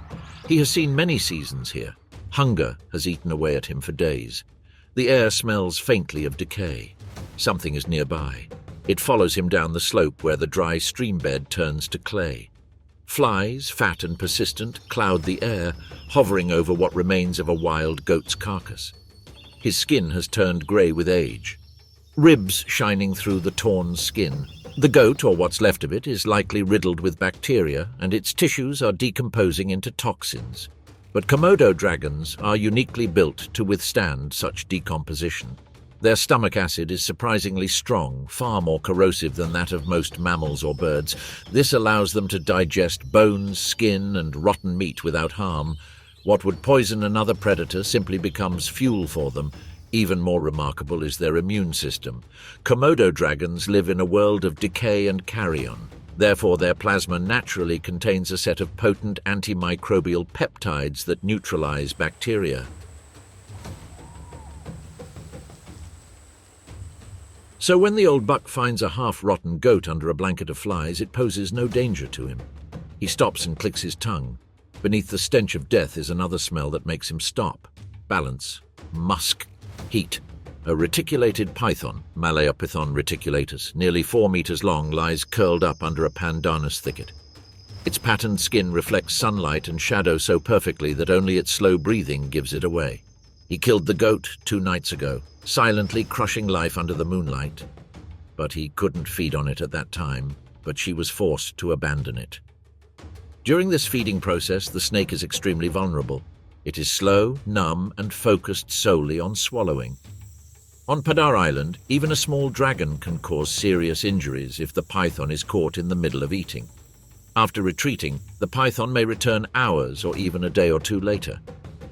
He has seen many seasons here. Hunger has eaten away at him for days. The air smells faintly of decay. Something is nearby. It follows him down the slope where the dry stream bed turns to clay. Flies, fat and persistent, cloud the air, hovering over what remains of a wild goat's carcass. His skin has turned grey with age, ribs shining through the torn skin. The goat, or what's left of it, is likely riddled with bacteria, and its tissues are decomposing into toxins. But Komodo dragons are uniquely built to withstand such decomposition. Their stomach acid is surprisingly strong, far more corrosive than that of most mammals or birds. This allows them to digest bones, skin, and rotten meat without harm. What would poison another predator simply becomes fuel for them. Even more remarkable is their immune system. Komodo dragons live in a world of decay and carrion. Therefore, their plasma naturally contains a set of potent antimicrobial peptides that neutralize bacteria. So when the old buck finds a half-rotten goat under a blanket of flies, it poses no danger to him. He stops and clicks his tongue. Beneath the stench of death is another smell that makes him stop. Balance, musk, heat. A reticulated python, Malaopithon reticulatus, nearly 4 meters long, lies curled up under a pandanus thicket. Its patterned skin reflects sunlight and shadow so perfectly that only its slow breathing gives it away. He killed the goat 2 nights ago, silently crushing life under the moonlight. But he couldn't feed on it at that time, but she was forced to abandon it. During this feeding process, the snake is extremely vulnerable. It is slow, numb, and focused solely on swallowing. On Padar Island, even a small dragon can cause serious injuries if the python is caught in the middle of eating. After retreating, the python may return hours or even a day or two later.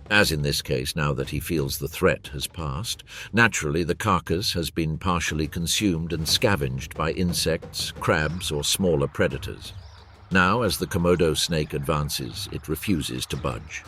As in this case, now that he feels the threat has passed, naturally the carcass has been partially consumed and scavenged by insects, crabs, or smaller predators. Now, as the Komodo snake advances, it refuses to budge.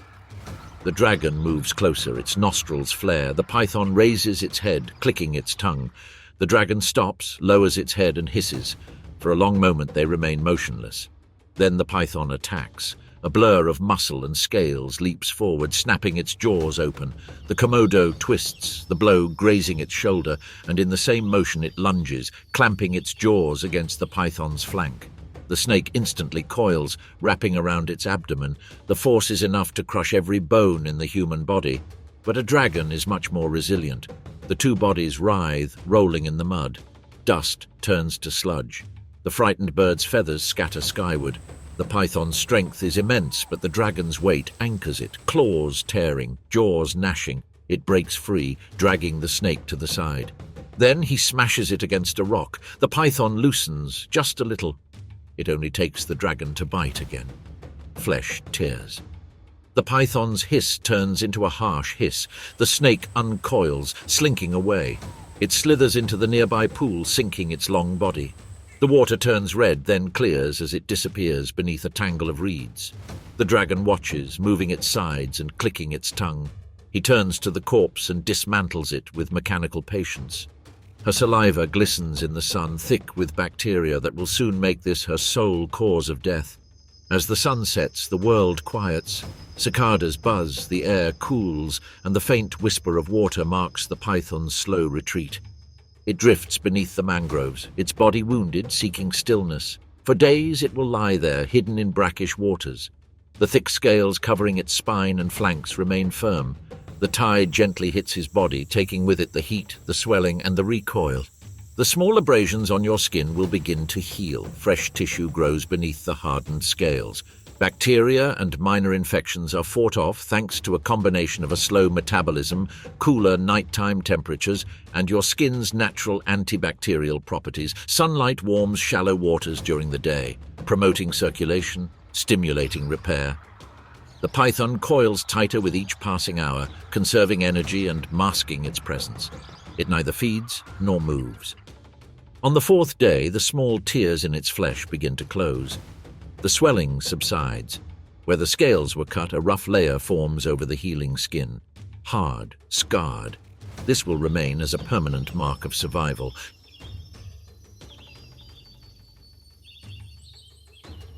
The dragon moves closer, its nostrils flare. The python raises its head, clicking its tongue. The dragon stops, lowers its head and hisses. For a long moment they remain motionless. Then the python attacks. A blur of muscle and scales leaps forward, snapping its jaws open. The Komodo twists, the blow grazing its shoulder, and in the same motion it lunges, clamping its jaws against the python's flank. The snake instantly coils, wrapping around its abdomen. The force is enough to crush every bone in the human body. But a dragon is much more resilient. The two bodies writhe, rolling in the mud. Dust turns to sludge. The frightened bird's feathers scatter skyward. The python's strength is immense, but the dragon's weight anchors it, claws tearing, jaws gnashing. It breaks free, dragging the snake to the side. Then he smashes it against a rock. The python loosens just a little. It only takes the dragon to bite again. Flesh tears. The python's hiss turns into a harsh hiss. The snake uncoils, slinking away. It slithers into the nearby pool, sinking its long body. The water turns red, then clears as it disappears beneath a tangle of reeds. The dragon watches, moving its sides and clicking its tongue. He turns to the corpse and dismantles it with mechanical patience. Her saliva glistens in the sun, thick with bacteria that will soon make this her sole cause of death. As the sun sets, the world quiets. Cicadas buzz, the air cools, and the faint whisper of water marks the python's slow retreat. It drifts beneath the mangroves, its body wounded, seeking stillness. For days it will lie there, hidden in brackish waters. The thick scales covering its spine and flanks remain firm. The tide gently hits his body, taking with it the heat, the swelling, and the recoil. The small abrasions on your skin will begin to heal. Fresh tissue grows beneath the hardened scales. Bacteria and minor infections are fought off thanks to a combination of a slow metabolism, cooler nighttime temperatures, and your skin's natural antibacterial properties. Sunlight warms shallow waters during the day, promoting circulation, stimulating repair. The python coils tighter with each passing hour, conserving energy and masking its presence. It neither feeds nor moves. On the fourth day, the small tears in its flesh begin to close. The swelling subsides. Where the scales were cut, a rough layer forms over the healing skin. Hard, scarred. This will remain as a permanent mark of survival.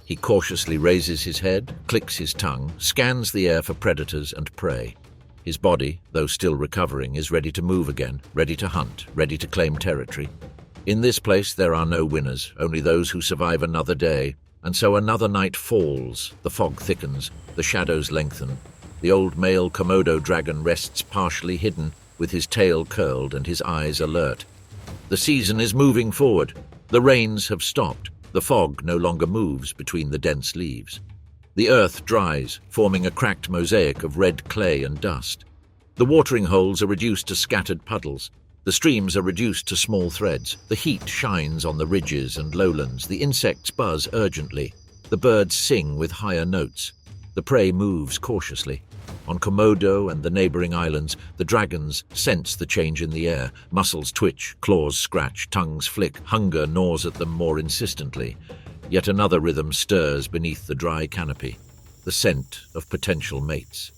He cautiously raises his head, clicks his tongue, scans the air for predators and prey. His body, though still recovering, is ready to move again, ready to hunt, ready to claim territory. In this place there are no winners, only those who survive another day. And so another night falls, the fog thickens, the shadows lengthen. The old male Komodo dragon rests partially hidden, with his tail curled and his eyes alert. The season is moving forward. The rains have stopped. The fog no longer moves between the dense leaves. The earth dries, forming a cracked mosaic of red clay and dust. The watering holes are reduced to scattered puddles. The streams are reduced to small threads. The heat shines on the ridges and lowlands. The insects buzz urgently. The birds sing with higher notes. The prey moves cautiously. On Komodo and the neighboring islands, the dragons sense the change in the air. Muscles twitch, claws scratch, tongues flick. Hunger gnaws at them more insistently. Yet another rhythm stirs beneath the dry canopy. The scent of potential mates.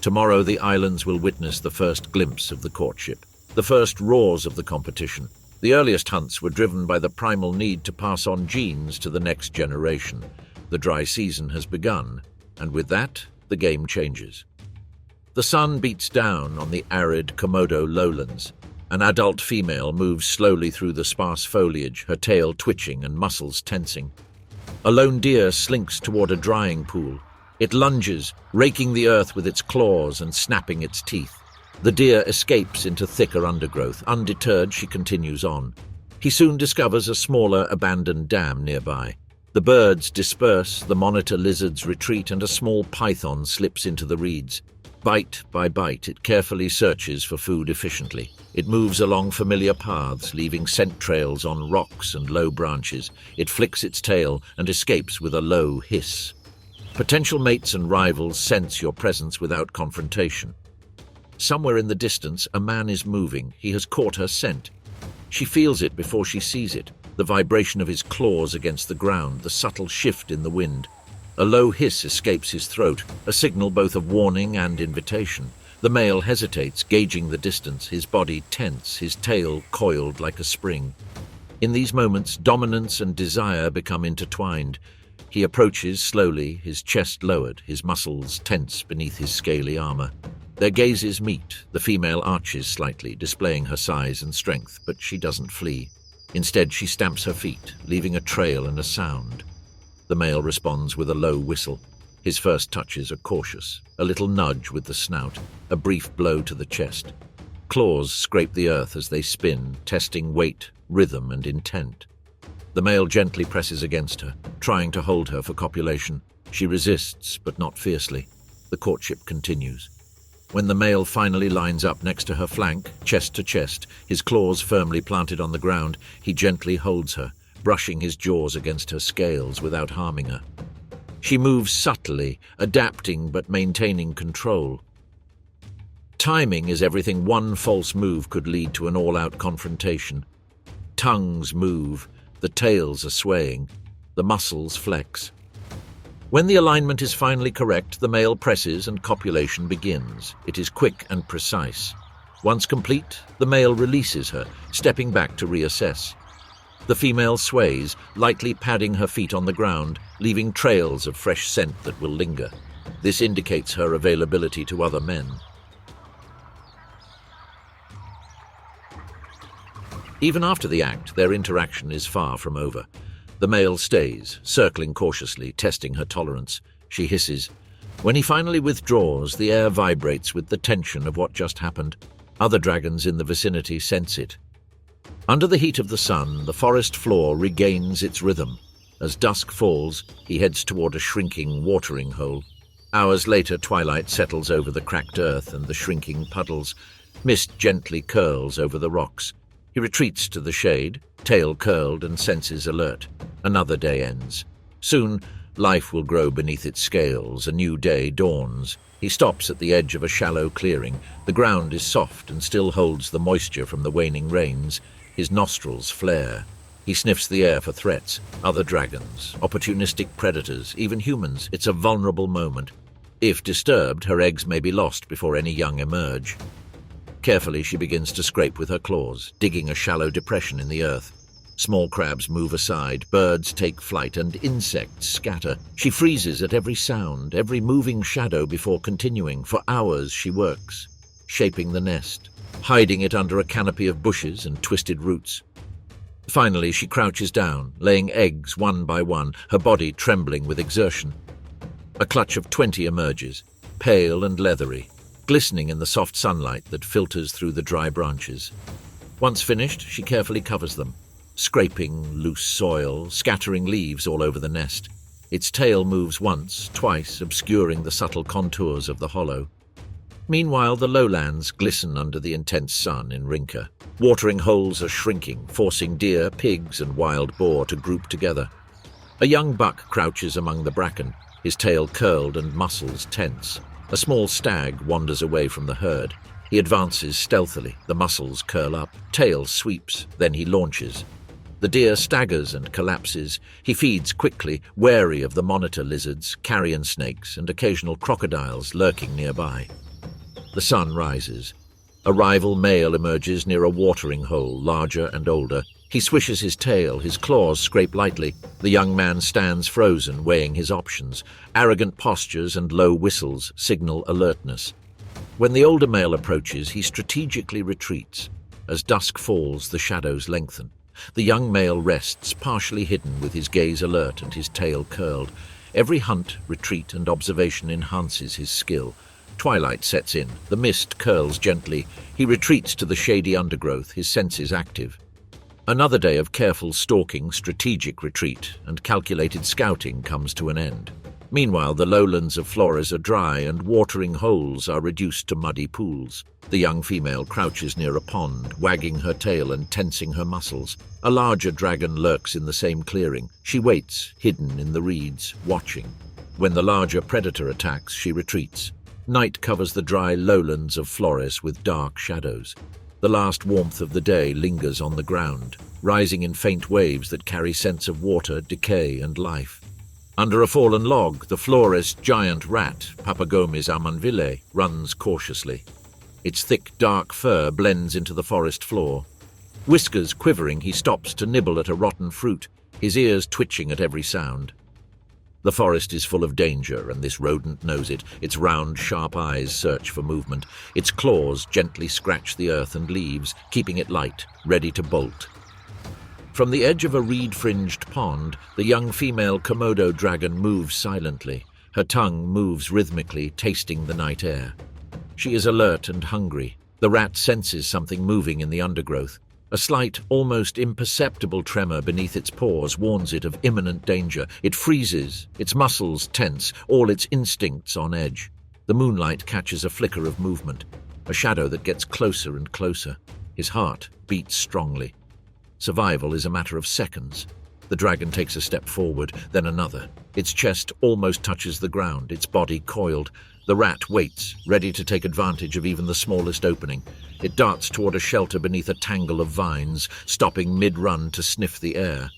Tomorrow the islands will witness the first glimpse of the courtship. The first roars of the competition. The earliest hunts were driven by the primal need to pass on genes to the next generation. The dry season has begun, and with that, the game changes. The sun beats down on the arid Komodo lowlands. An adult female moves slowly through the sparse foliage, her tail twitching and muscles tensing. A lone deer slinks toward a drying pool. It lunges, raking the earth with its claws and snapping its teeth. The deer escapes into thicker undergrowth. Undeterred, she continues on. He soon discovers a smaller, abandoned dam nearby. The birds disperse, the monitor lizards retreat, and a small python slips into the reeds. Bite by bite, it carefully searches for food efficiently. It moves along familiar paths, leaving scent trails on rocks and low branches. It flicks its tail and escapes with a low hiss. Potential mates and rivals sense your presence without confrontation. Somewhere in the distance, a man is moving. He has caught her scent. She feels it before she sees it. The vibration of his claws against the ground, the subtle shift in the wind. A low hiss escapes his throat, a signal both of warning and invitation. The male hesitates, gauging the distance, his body tense, his tail coiled like a spring. In these moments, dominance and desire become intertwined. He approaches slowly, his chest lowered, his muscles tense beneath his scaly armor. Their gazes meet. The female arches slightly, displaying her size and strength, but she doesn't flee. Instead, she stamps her feet, leaving a trail and a sound. The male responds with a low whistle. His first touches are cautious, a little nudge with the snout, a brief blow to the chest. Claws scrape the earth as they spin, testing weight, rhythm, and intent. The male gently presses against her, trying to hold her for copulation. She resists, but not fiercely. The courtship continues. When the male finally lines up next to her flank, chest to chest, his claws firmly planted on the ground, he gently holds her, brushing his jaws against her scales without harming her. She moves subtly, adapting but maintaining control. Timing is everything. One false move could lead to an all-out confrontation. Tongues move, the tails are swaying, the muscles flex. When the alignment is finally correct, the male presses and copulation begins. It is quick and precise. Once complete, the male releases her, stepping back to reassess. The female sways, lightly padding her feet on the ground, leaving trails of fresh scent that will linger. This indicates her availability to other men. Even after the act, their interaction is far from over. The male stays, circling cautiously, testing her tolerance. She hisses. When he finally withdraws, the air vibrates with the tension of what just happened. Other dragons in the vicinity sense it. Under the heat of the sun, the forest floor regains its rhythm. As dusk falls, he heads toward a shrinking watering hole. Hours later, twilight settles over the cracked earth and the shrinking puddles. Mist gently curls over the rocks. He retreats to the shade, tail curled and senses alert. Another day ends. Soon, life will grow beneath its scales. A new day dawns. He stops at the edge of a shallow clearing. The ground is soft and still holds the moisture from the waning rains. His nostrils flare. He sniffs the air for threats. Other dragons, opportunistic predators, even humans. It's a vulnerable moment. If disturbed, her eggs may be lost before any young emerge. Carefully, she begins to scrape with her claws, digging a shallow depression in the earth. Small crabs move aside, birds take flight, and insects scatter. She freezes at every sound, every moving shadow before continuing. For hours she works, shaping the nest, hiding it under a canopy of bushes and twisted roots. Finally, she crouches down, laying eggs one by one, her body trembling with exertion. A clutch of 20 emerges, pale and leathery, glistening in the soft sunlight that filters through the dry branches. Once finished, she carefully covers them, scraping loose soil, scattering leaves all over the nest. Its tail moves once, twice, obscuring the subtle contours of the hollow. Meanwhile, the lowlands glisten under the intense sun in Rinka. Watering holes are shrinking, forcing deer, pigs, and wild boar to group together. A young buck crouches among the bracken, his tail curled and muscles tense. A small stag wanders away from the herd. He advances stealthily, the muscles curl up, tail sweeps, then he launches. The deer staggers and collapses. He feeds quickly, wary of the monitor lizards, carrion snakes, and occasional crocodiles lurking nearby. The sun rises. A rival male emerges near a watering hole, larger and older. He swishes his tail, his claws scrape lightly. The young man stands frozen, weighing his options. Arrogant postures and low whistles signal alertness. When the older male approaches, he strategically retreats. As dusk falls, the shadows lengthen. The young male rests, partially hidden, with his gaze alert and his tail curled. Every hunt, retreat, and observation enhances his skill. Twilight sets in. The mist curls gently. He retreats to the shady undergrowth, his senses active. Another day of careful stalking, strategic retreat, and calculated scouting comes to an end. Meanwhile, the lowlands of Flores are dry and watering holes are reduced to muddy pools. The young female crouches near a pond, wagging her tail and tensing her muscles. A larger dragon lurks in the same clearing. She waits, hidden in the reeds, watching. When the larger predator attacks, she retreats. Night covers the dry lowlands of Flores with dark shadows. The last warmth of the day lingers on the ground, rising in faint waves that carry scents of water, decay, and life. Under a fallen log, the Flores giant rat, Papagomes amanville, runs cautiously. Its thick, dark fur blends into the forest floor. Whiskers quivering, he stops to nibble at a rotten fruit, his ears twitching at every sound. The forest is full of danger, and this rodent knows it. Its round, sharp eyes search for movement. Its claws gently scratch the earth and leaves, keeping it light, ready to bolt. From the edge of a reed-fringed pond, the young female Komodo dragon moves silently. Her tongue moves rhythmically, tasting the night air. She is alert and hungry. The rat senses something moving in the undergrowth. A slight, almost imperceptible tremor beneath its paws warns it of imminent danger. It freezes, its muscles tense, all its instincts on edge. The moonlight catches a flicker of movement, a shadow that gets closer and closer. His heart beats strongly. Survival is a matter of seconds. The dragon takes a step forward, then another. Its chest almost touches the ground, its body coiled. The rat waits, ready to take advantage of even the smallest opening. It darts toward a shelter beneath a tangle of vines, stopping mid-run to sniff the air.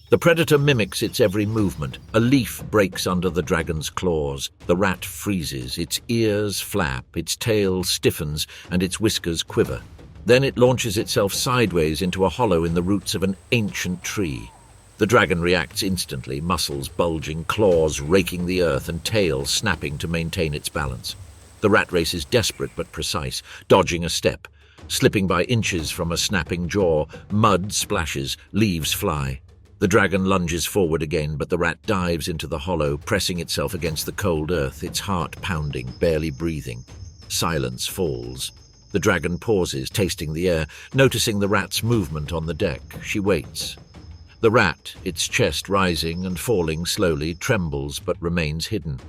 The predator mimics its every movement. A leaf breaks under the dragon's claws. The rat freezes, its ears flap, its tail stiffens, and its whiskers quiver. Then it launches itself sideways into a hollow in the roots of an ancient tree. The dragon reacts instantly, muscles bulging, claws raking the earth, and tail snapping to maintain its balance. The rat race is desperate but precise, dodging a step, slipping by inches from a snapping jaw. Mud splashes, leaves fly. The dragon lunges forward again, but the rat dives into the hollow, pressing itself against the cold earth, its heart pounding, barely breathing. Silence falls. The dragon pauses, tasting the air, noticing the rat's movement on the deck. She waits. The rat, its chest rising and falling slowly, trembles but remains hidden.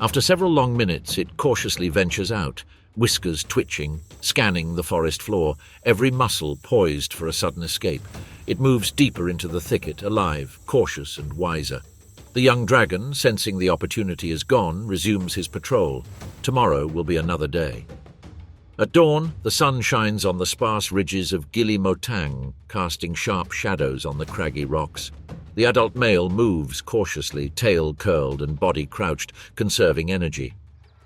After several long minutes, it cautiously ventures out, whiskers twitching, scanning the forest floor, every muscle poised for a sudden escape. It moves deeper into the thicket, alive, cautious and wiser. The young dragon, sensing the opportunity is gone, resumes his patrol. Tomorrow will be another day. At dawn, the sun shines on the sparse ridges of Gili Motang, casting sharp shadows on the craggy rocks. The adult male moves cautiously, tail curled and body crouched, conserving energy.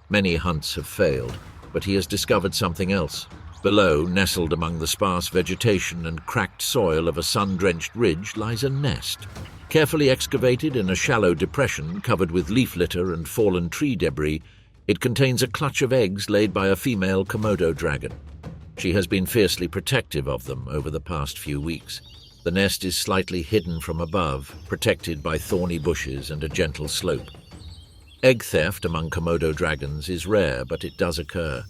Many hunts have failed, but he has discovered something else. Below, nestled among the sparse vegetation and cracked soil of a sun-drenched ridge, lies a nest. Carefully excavated in a shallow depression covered with leaf litter and fallen tree debris, it contains a clutch of eggs laid by a female Komodo dragon. She has been fiercely protective of them over the past few weeks. The nest is slightly hidden from above, protected by thorny bushes and a gentle slope. Egg theft among Komodo dragons is rare, but it does occur.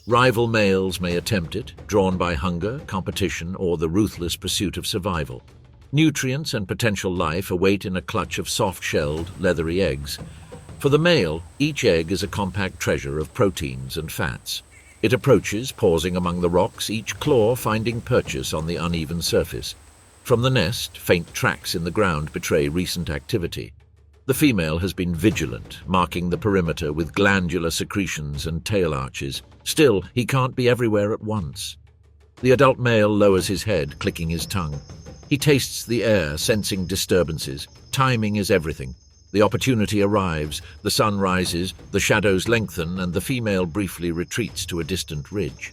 Rival males may attempt it, drawn by hunger, competition, or the ruthless pursuit of survival. Nutrients and potential life await in a clutch of soft-shelled, leathery eggs. For the male, each egg is a compact treasure of proteins and fats. It approaches, pausing among the rocks, each claw finding purchase on the uneven surface. From the nest, faint tracks in the ground betray recent activity. The female has been vigilant, marking the perimeter with glandular secretions and tail arches. Still, he can't be everywhere at once. The adult male lowers his head, clicking his tongue. He tastes the air, sensing disturbances. Timing is everything. The opportunity arrives, the sun rises, the shadows lengthen, and the female briefly retreats to a distant ridge.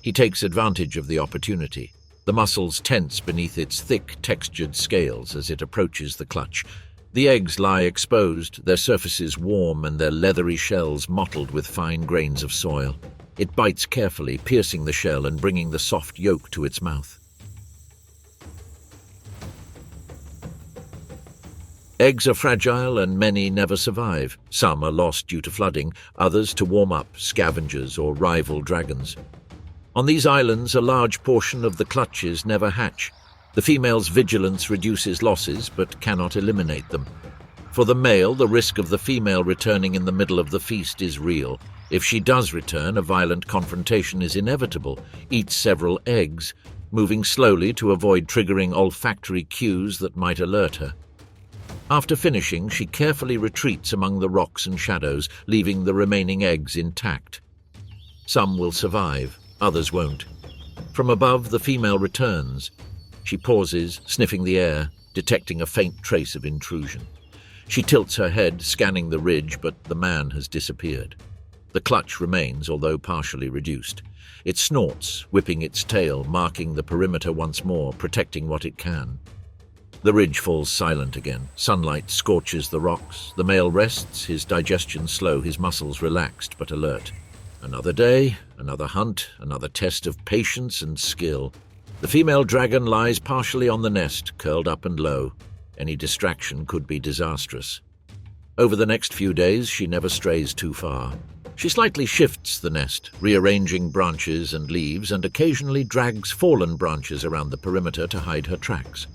He takes advantage of the opportunity. The muscles tense beneath its thick, textured scales as it approaches the clutch. The eggs lie exposed, their surfaces warm and their leathery shells mottled with fine grains of soil. It bites carefully, piercing the shell and bringing the soft yolk to its mouth. Eggs are fragile and many never survive. Some are lost due to flooding, others to warm up, scavengers or rival dragons. On these islands, a large portion of the clutches never hatch. The female's vigilance reduces losses but cannot eliminate them. For the male, the risk of the female returning in the middle of the feast is real. If she does return, a violent confrontation is inevitable. Eats several eggs, moving slowly to avoid triggering olfactory cues that might alert her. After finishing, she carefully retreats among the rocks and shadows, leaving the remaining eggs intact. Some will survive, others won't. From above, the female returns. She pauses, sniffing the air, detecting a faint trace of intrusion. She tilts her head, scanning the ridge, but the man has disappeared. The clutch remains, although partially reduced. It snorts, whipping its tail, marking the perimeter once more, protecting what it can. The ridge falls silent again. Sunlight scorches the rocks. The male rests, his digestion slow, his muscles relaxed but alert. Another day, another hunt, another test of patience and skill. The female dragon lies partially on the nest, curled up and low. Any distraction could be disastrous. Over the next few days, she never strays too far. She slightly shifts the nest, rearranging branches and leaves, and occasionally drags fallen branches around the perimeter to hide her tracks.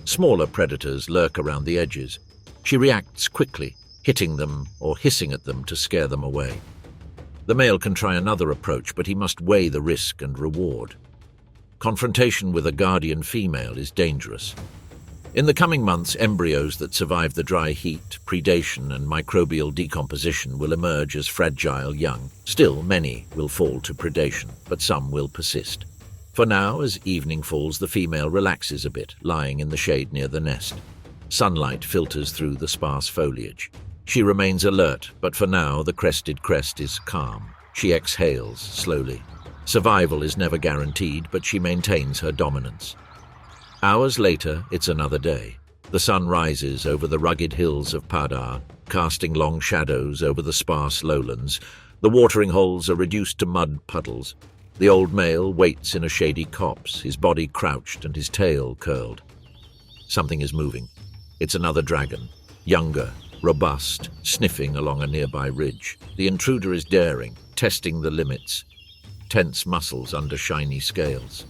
Smaller predators lurk around the edges. She reacts quickly, hitting them or hissing at them to scare them away. The male can try another approach, but he must weigh the risk and reward. Confrontation with a guardian female is dangerous. In the coming months, embryos that survive the dry heat, predation, and microbial decomposition will emerge as fragile young. Still, many will fall to predation, but some will persist. For now, as evening falls, the female relaxes a bit, lying in the shade near the nest. Sunlight filters through the sparse foliage. She remains alert, but for now the crested crest is calm. She exhales slowly. Survival is never guaranteed, but she maintains her dominance. Hours later, it's another day. The sun rises over the rugged hills of Padar, casting long shadows over the sparse lowlands. The watering holes are reduced to mud puddles. The old male waits in a shady copse, his body crouched and his tail curled. Something is moving. It's another dragon, younger, robust, sniffing along a nearby ridge. The intruder is daring, testing the limits. Tense muscles under shiny scales.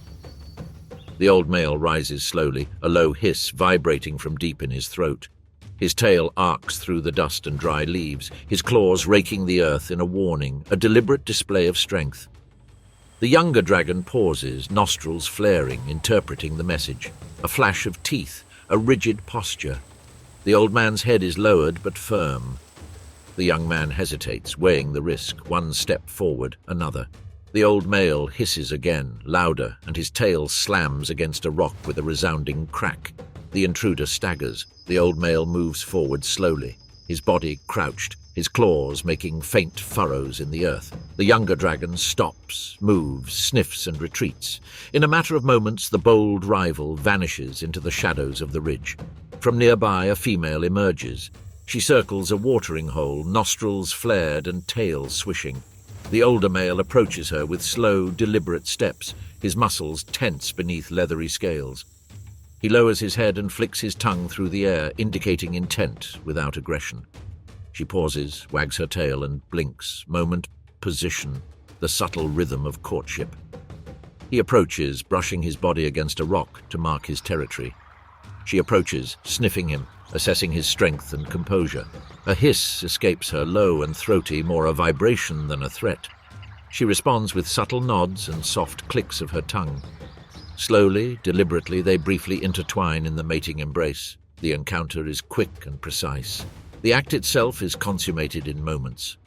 The old male rises slowly, a low hiss vibrating from deep in his throat. His tail arcs through the dust and dry leaves, his claws raking the earth in a warning, a deliberate display of strength. The younger dragon pauses, nostrils flaring, interpreting the message. A flash of teeth, a rigid posture. The old man's head is lowered but firm. The young man hesitates, weighing the risk, one step forward, another. The old male hisses again, louder, and his tail slams against a rock with a resounding crack. The intruder staggers. The old male moves forward slowly, his body crouched, his claws making faint furrows in the earth. The younger dragon stops, moves, sniffs, and retreats. In a matter of moments, the bold rival vanishes into the shadows of the ridge. From nearby, a female emerges. She circles a watering hole, nostrils flared and tail swishing. The older male approaches her with slow, deliberate steps, his muscles tense beneath leathery scales. He lowers his head and flicks his tongue through the air, indicating intent without aggression. She pauses, wags her tail, and blinks. Moment, position, the subtle rhythm of courtship. He approaches, brushing his body against a rock to mark his territory. She approaches, sniffing him, assessing his strength and composure. A hiss escapes her, low and throaty, more a vibration than a threat. She responds with subtle nods and soft clicks of her tongue. Slowly, deliberately, they briefly intertwine in the mating embrace. The encounter is quick and precise. The act itself is consummated in moments.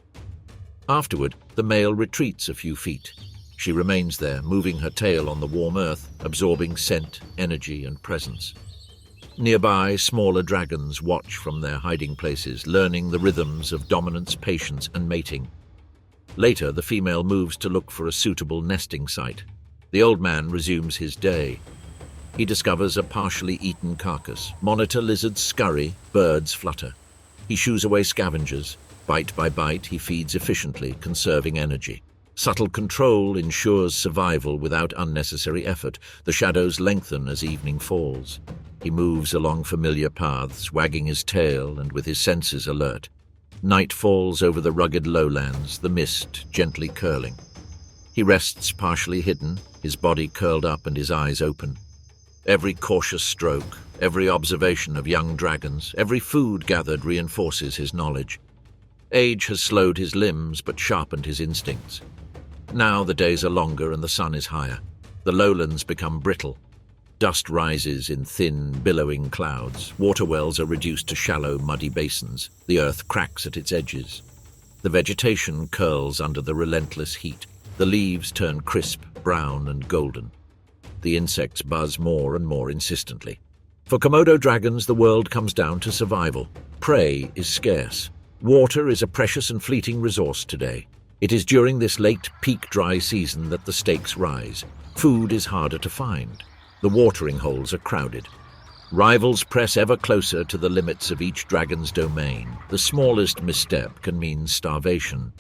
Afterward, the male retreats a few feet. She remains there, moving her tail on the warm earth, absorbing scent, energy, and presence. Nearby, smaller dragons watch from their hiding places, learning the rhythms of dominance, patience, and mating. Later, the female moves to look for a suitable nesting site. The old man resumes his day. He discovers a partially eaten carcass. Monitor lizards scurry, birds flutter. He shoos away scavengers. Bite by bite, he feeds efficiently, conserving energy. Subtle control ensures survival without unnecessary effort. The shadows lengthen as evening falls. He moves along familiar paths, wagging his tail and with his senses alert. Night falls over the rugged lowlands, the mist gently curling. He rests partially hidden, his body curled up and his eyes open. Every cautious stroke, every observation of young dragons, every food gathered reinforces his knowledge. Age has slowed his limbs but sharpened his instincts. Now the days are longer and the sun is higher. The lowlands become brittle. Dust rises in thin, billowing clouds. Water wells are reduced to shallow, muddy basins. The earth cracks at its edges. The vegetation curls under the relentless heat. The leaves turn crisp, brown, and golden. The insects buzz more and more insistently. For Komodo dragons, the world comes down to survival. Prey is scarce. Water is a precious and fleeting resource today. It is during this late peak dry season that the stakes rise. Food is harder to find. The watering holes are crowded. Rivals press ever closer to the limits of each dragon's domain. The smallest misstep can mean starvation.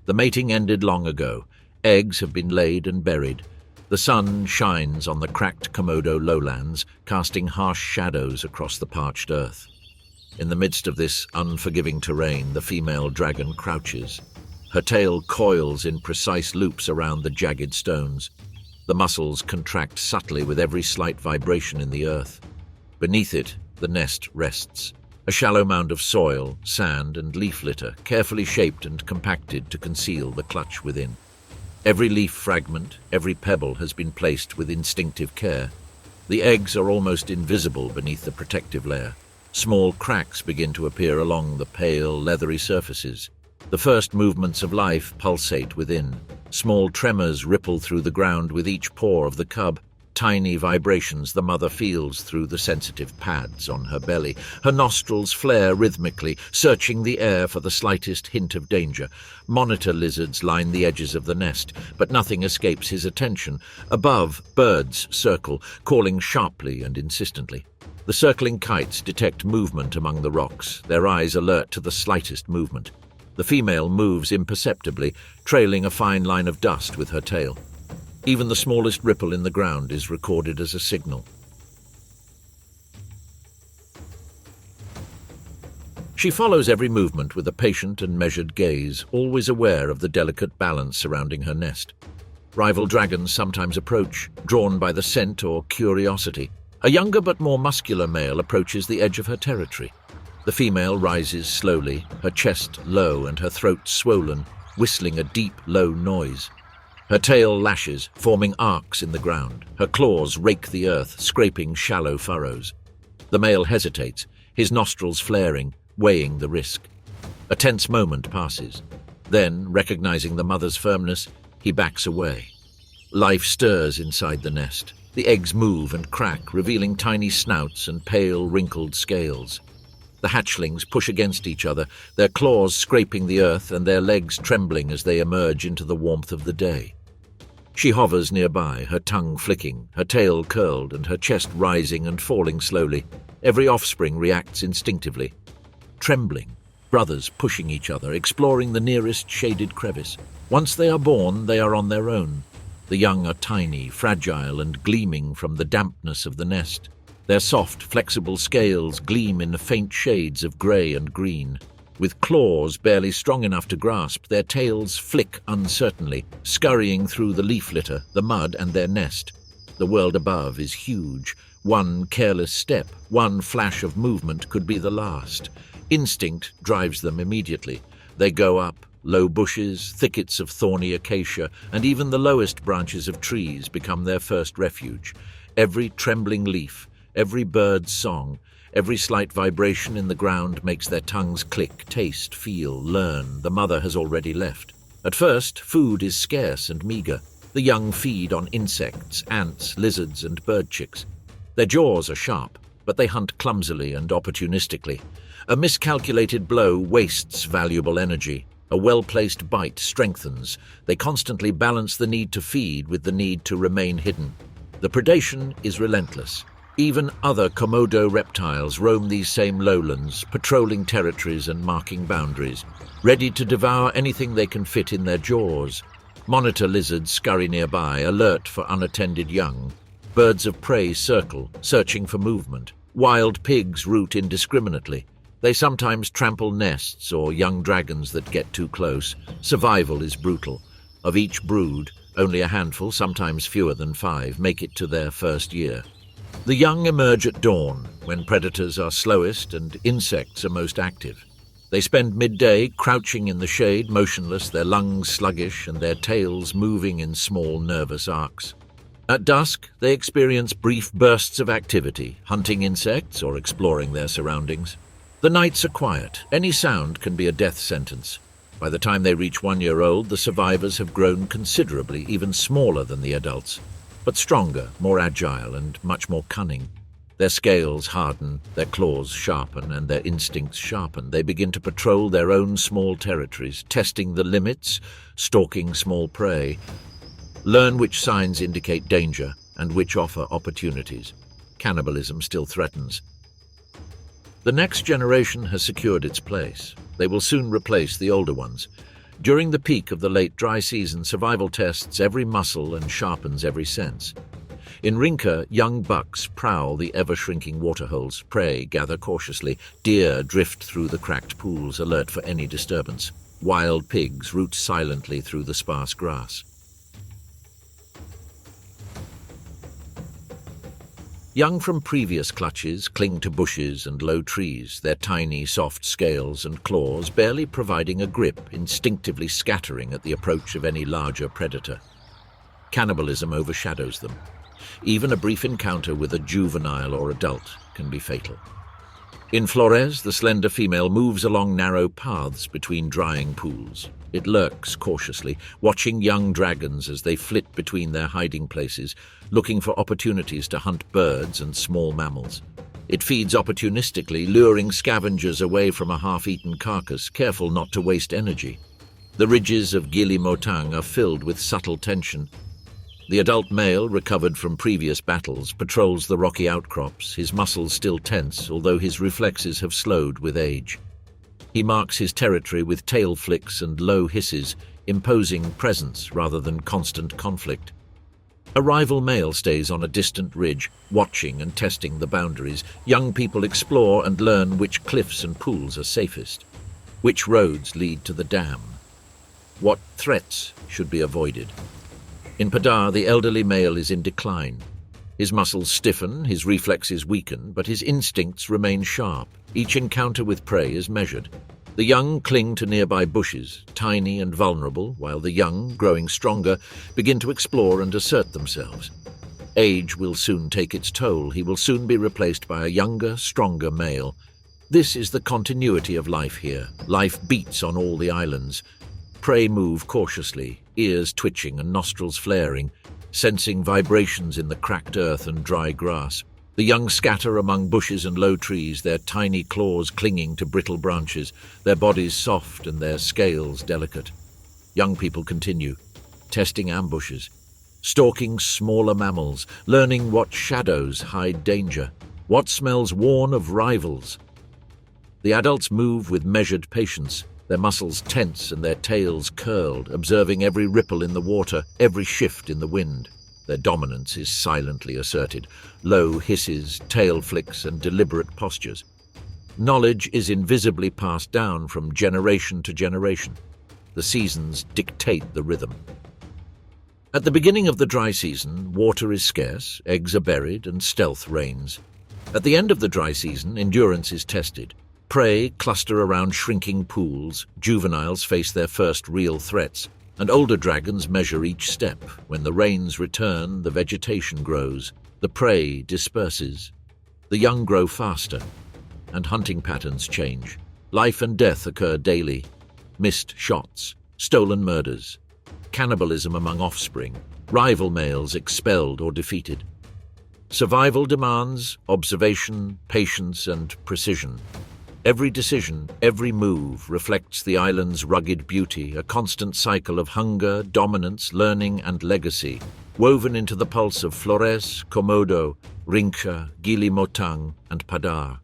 The mating ended long ago. Eggs have been laid and buried. The sun shines on the cracked Komodo lowlands, casting harsh shadows across the parched earth. In the midst of this unforgiving terrain, the female dragon crouches. Her tail coils in precise loops around the jagged stones. The muscles contract subtly with every slight vibration in the earth. Beneath it, the nest rests. A shallow mound of soil, sand, and leaf litter, carefully shaped and compacted to conceal the clutch within. Every leaf fragment, every pebble has been placed with instinctive care. The eggs are almost invisible beneath the protective layer. Small cracks begin to appear along the pale, leathery surfaces. The first movements of life pulsate within. Small tremors ripple through the ground with each paw of the cub. Tiny vibrations the mother feels through the sensitive pads on her belly. Her nostrils flare rhythmically, searching the air for the slightest hint of danger. Monitor lizards line the edges of the nest, but nothing escapes his attention. Above, birds circle, calling sharply and insistently. The circling kites detect movement among the rocks, their eyes alert to the slightest movement. The female moves imperceptibly, trailing a fine line of dust with her tail. Even the smallest ripple in the ground is recorded as a signal. She follows every movement with a patient and measured gaze, always aware of the delicate balance surrounding her nest. Rival dragons sometimes approach, drawn by the scent or curiosity. A younger but more muscular male approaches the edge of her territory. The female rises slowly, her chest low and her throat swollen, whistling a deep, low noise. Her tail lashes, forming arcs in the ground. Her claws rake the earth, scraping shallow furrows. The male hesitates, his nostrils flaring, weighing the risk. A tense moment passes. Then, recognizing the mother's firmness, he backs away. Life stirs inside the nest. The eggs move and crack, revealing tiny snouts and pale, wrinkled scales. The hatchlings push against each other, their claws scraping the earth and their legs trembling as they emerge into the warmth of the day. She hovers nearby, her tongue flicking, her tail curled and her chest rising and falling slowly. Every offspring reacts instinctively. Trembling, brothers pushing each other, exploring the nearest shaded crevice. Once they are born, they are on their own. The young are tiny, fragile and gleaming from the dampness of the nest. Their soft, flexible scales gleam in faint shades of grey and green. With claws barely strong enough to grasp, their tails flick uncertainly, scurrying through the leaf litter, the mud and their nest. The world above is huge. One careless step, one flash of movement could be the last. Instinct drives them immediately. They go up. Low bushes, thickets of thorny acacia, and even the lowest branches of trees become their first refuge. Every trembling leaf, every bird's song, every slight vibration in the ground makes their tongues click, taste, feel, learn. The mother has already left. At first, food is scarce and meager. The young feed on insects, ants, lizards, and bird chicks. Their jaws are sharp, but they hunt clumsily and opportunistically. A miscalculated blow wastes valuable energy. A well-placed bite strengthens. They constantly balance the need to feed with the need to remain hidden. The predation is relentless. Even other Komodo reptiles roam these same lowlands, patrolling territories and marking boundaries, ready to devour anything they can fit in their jaws. Monitor lizards scurry nearby, alert for unattended young. Birds of prey circle, searching for movement. Wild pigs root indiscriminately. They sometimes trample nests or young dragons that get too close. Survival is brutal. Of each brood, only a handful, sometimes fewer than 5, make it to their first year. The young emerge at dawn, when predators are slowest and insects are most active. They spend midday crouching in the shade, motionless, their lungs sluggish and their tails moving in small nervous arcs. At dusk, they experience brief bursts of activity, hunting insects or exploring their surroundings. The nights are quiet. Any sound can be a death sentence. By the time they reach 1 year old, the survivors have grown considerably, even smaller than the adults, but stronger, more agile, and much more cunning. Their scales harden, their claws sharpen, and their instincts sharpen. They begin to patrol their own small territories, testing the limits, stalking small prey. Learn which signs indicate danger and which offer opportunities. Cannibalism still threatens. The next generation has secured its place. They will soon replace the older ones. During the peak of the late dry season, survival tests every muscle and sharpens every sense. In Rinca, young bucks prowl the ever-shrinking waterholes, prey gather cautiously, deer drift through the cracked pools, alert for any disturbance. Wild pigs root silently through the sparse grass. Young from previous clutches cling to bushes and low trees, their tiny, soft scales and claws barely providing a grip, instinctively scattering at the approach of any larger predator. Cannibalism overshadows them. Even a brief encounter with a juvenile or adult can be fatal. In Flores, the slender female moves along narrow paths between drying pools. It lurks cautiously, watching young dragons as they flit between their hiding places, looking for opportunities to hunt birds and small mammals. It feeds opportunistically, luring scavengers away from a half-eaten carcass, careful not to waste energy. The ridges of Gili Motang are filled with subtle tension. The adult male, recovered from previous battles, patrols the rocky outcrops, his muscles still tense, although his reflexes have slowed with age. He marks his territory with tail flicks and low hisses, imposing presence rather than constant conflict. A rival male stays on a distant ridge, watching and testing the boundaries. Young people explore and learn which cliffs and pools are safest, which roads lead to the dam, what threats should be avoided. In Padar, the elderly male is in decline. His muscles stiffen, his reflexes weaken, but his instincts remain sharp. Each encounter with prey is measured. The young cling to nearby bushes, tiny and vulnerable, while the young, growing stronger, begin to explore and assert themselves. Age will soon take its toll. He will soon be replaced by a younger, stronger male. This is the continuity of life here. Life beats on all the islands. Prey move cautiously, ears twitching and nostrils flaring, sensing vibrations in the cracked earth and dry grass. The young scatter among bushes and low trees, their tiny claws clinging to brittle branches, their bodies soft and their scales delicate. Young people continue, testing ambushes, stalking smaller mammals, learning what shadows hide danger, what smells warn of rivals. The adults move with measured patience, their muscles tense and their tails curled, observing every ripple in the water, every shift in the wind. Their dominance is silently asserted, low hisses, tail flicks, and deliberate postures. Knowledge is invisibly passed down from generation to generation. The seasons dictate the rhythm. At the beginning of the dry season, water is scarce, eggs are buried, and stealth reigns. At the end of the dry season, endurance is tested. Prey cluster around shrinking pools, juveniles face their first real threats, and older dragons measure each step. When the rains return, the vegetation grows, the prey disperses. The young grow faster, and hunting patterns change. Life and death occur daily. Missed shots, stolen murders, cannibalism among offspring, rival males expelled or defeated. Survival demands observation, patience, and precision. Every decision, every move reflects the island's rugged beauty, a constant cycle of hunger, dominance, learning, and legacy, woven into the pulse of Flores, Komodo, Rinca, Gili Motang, and Padar.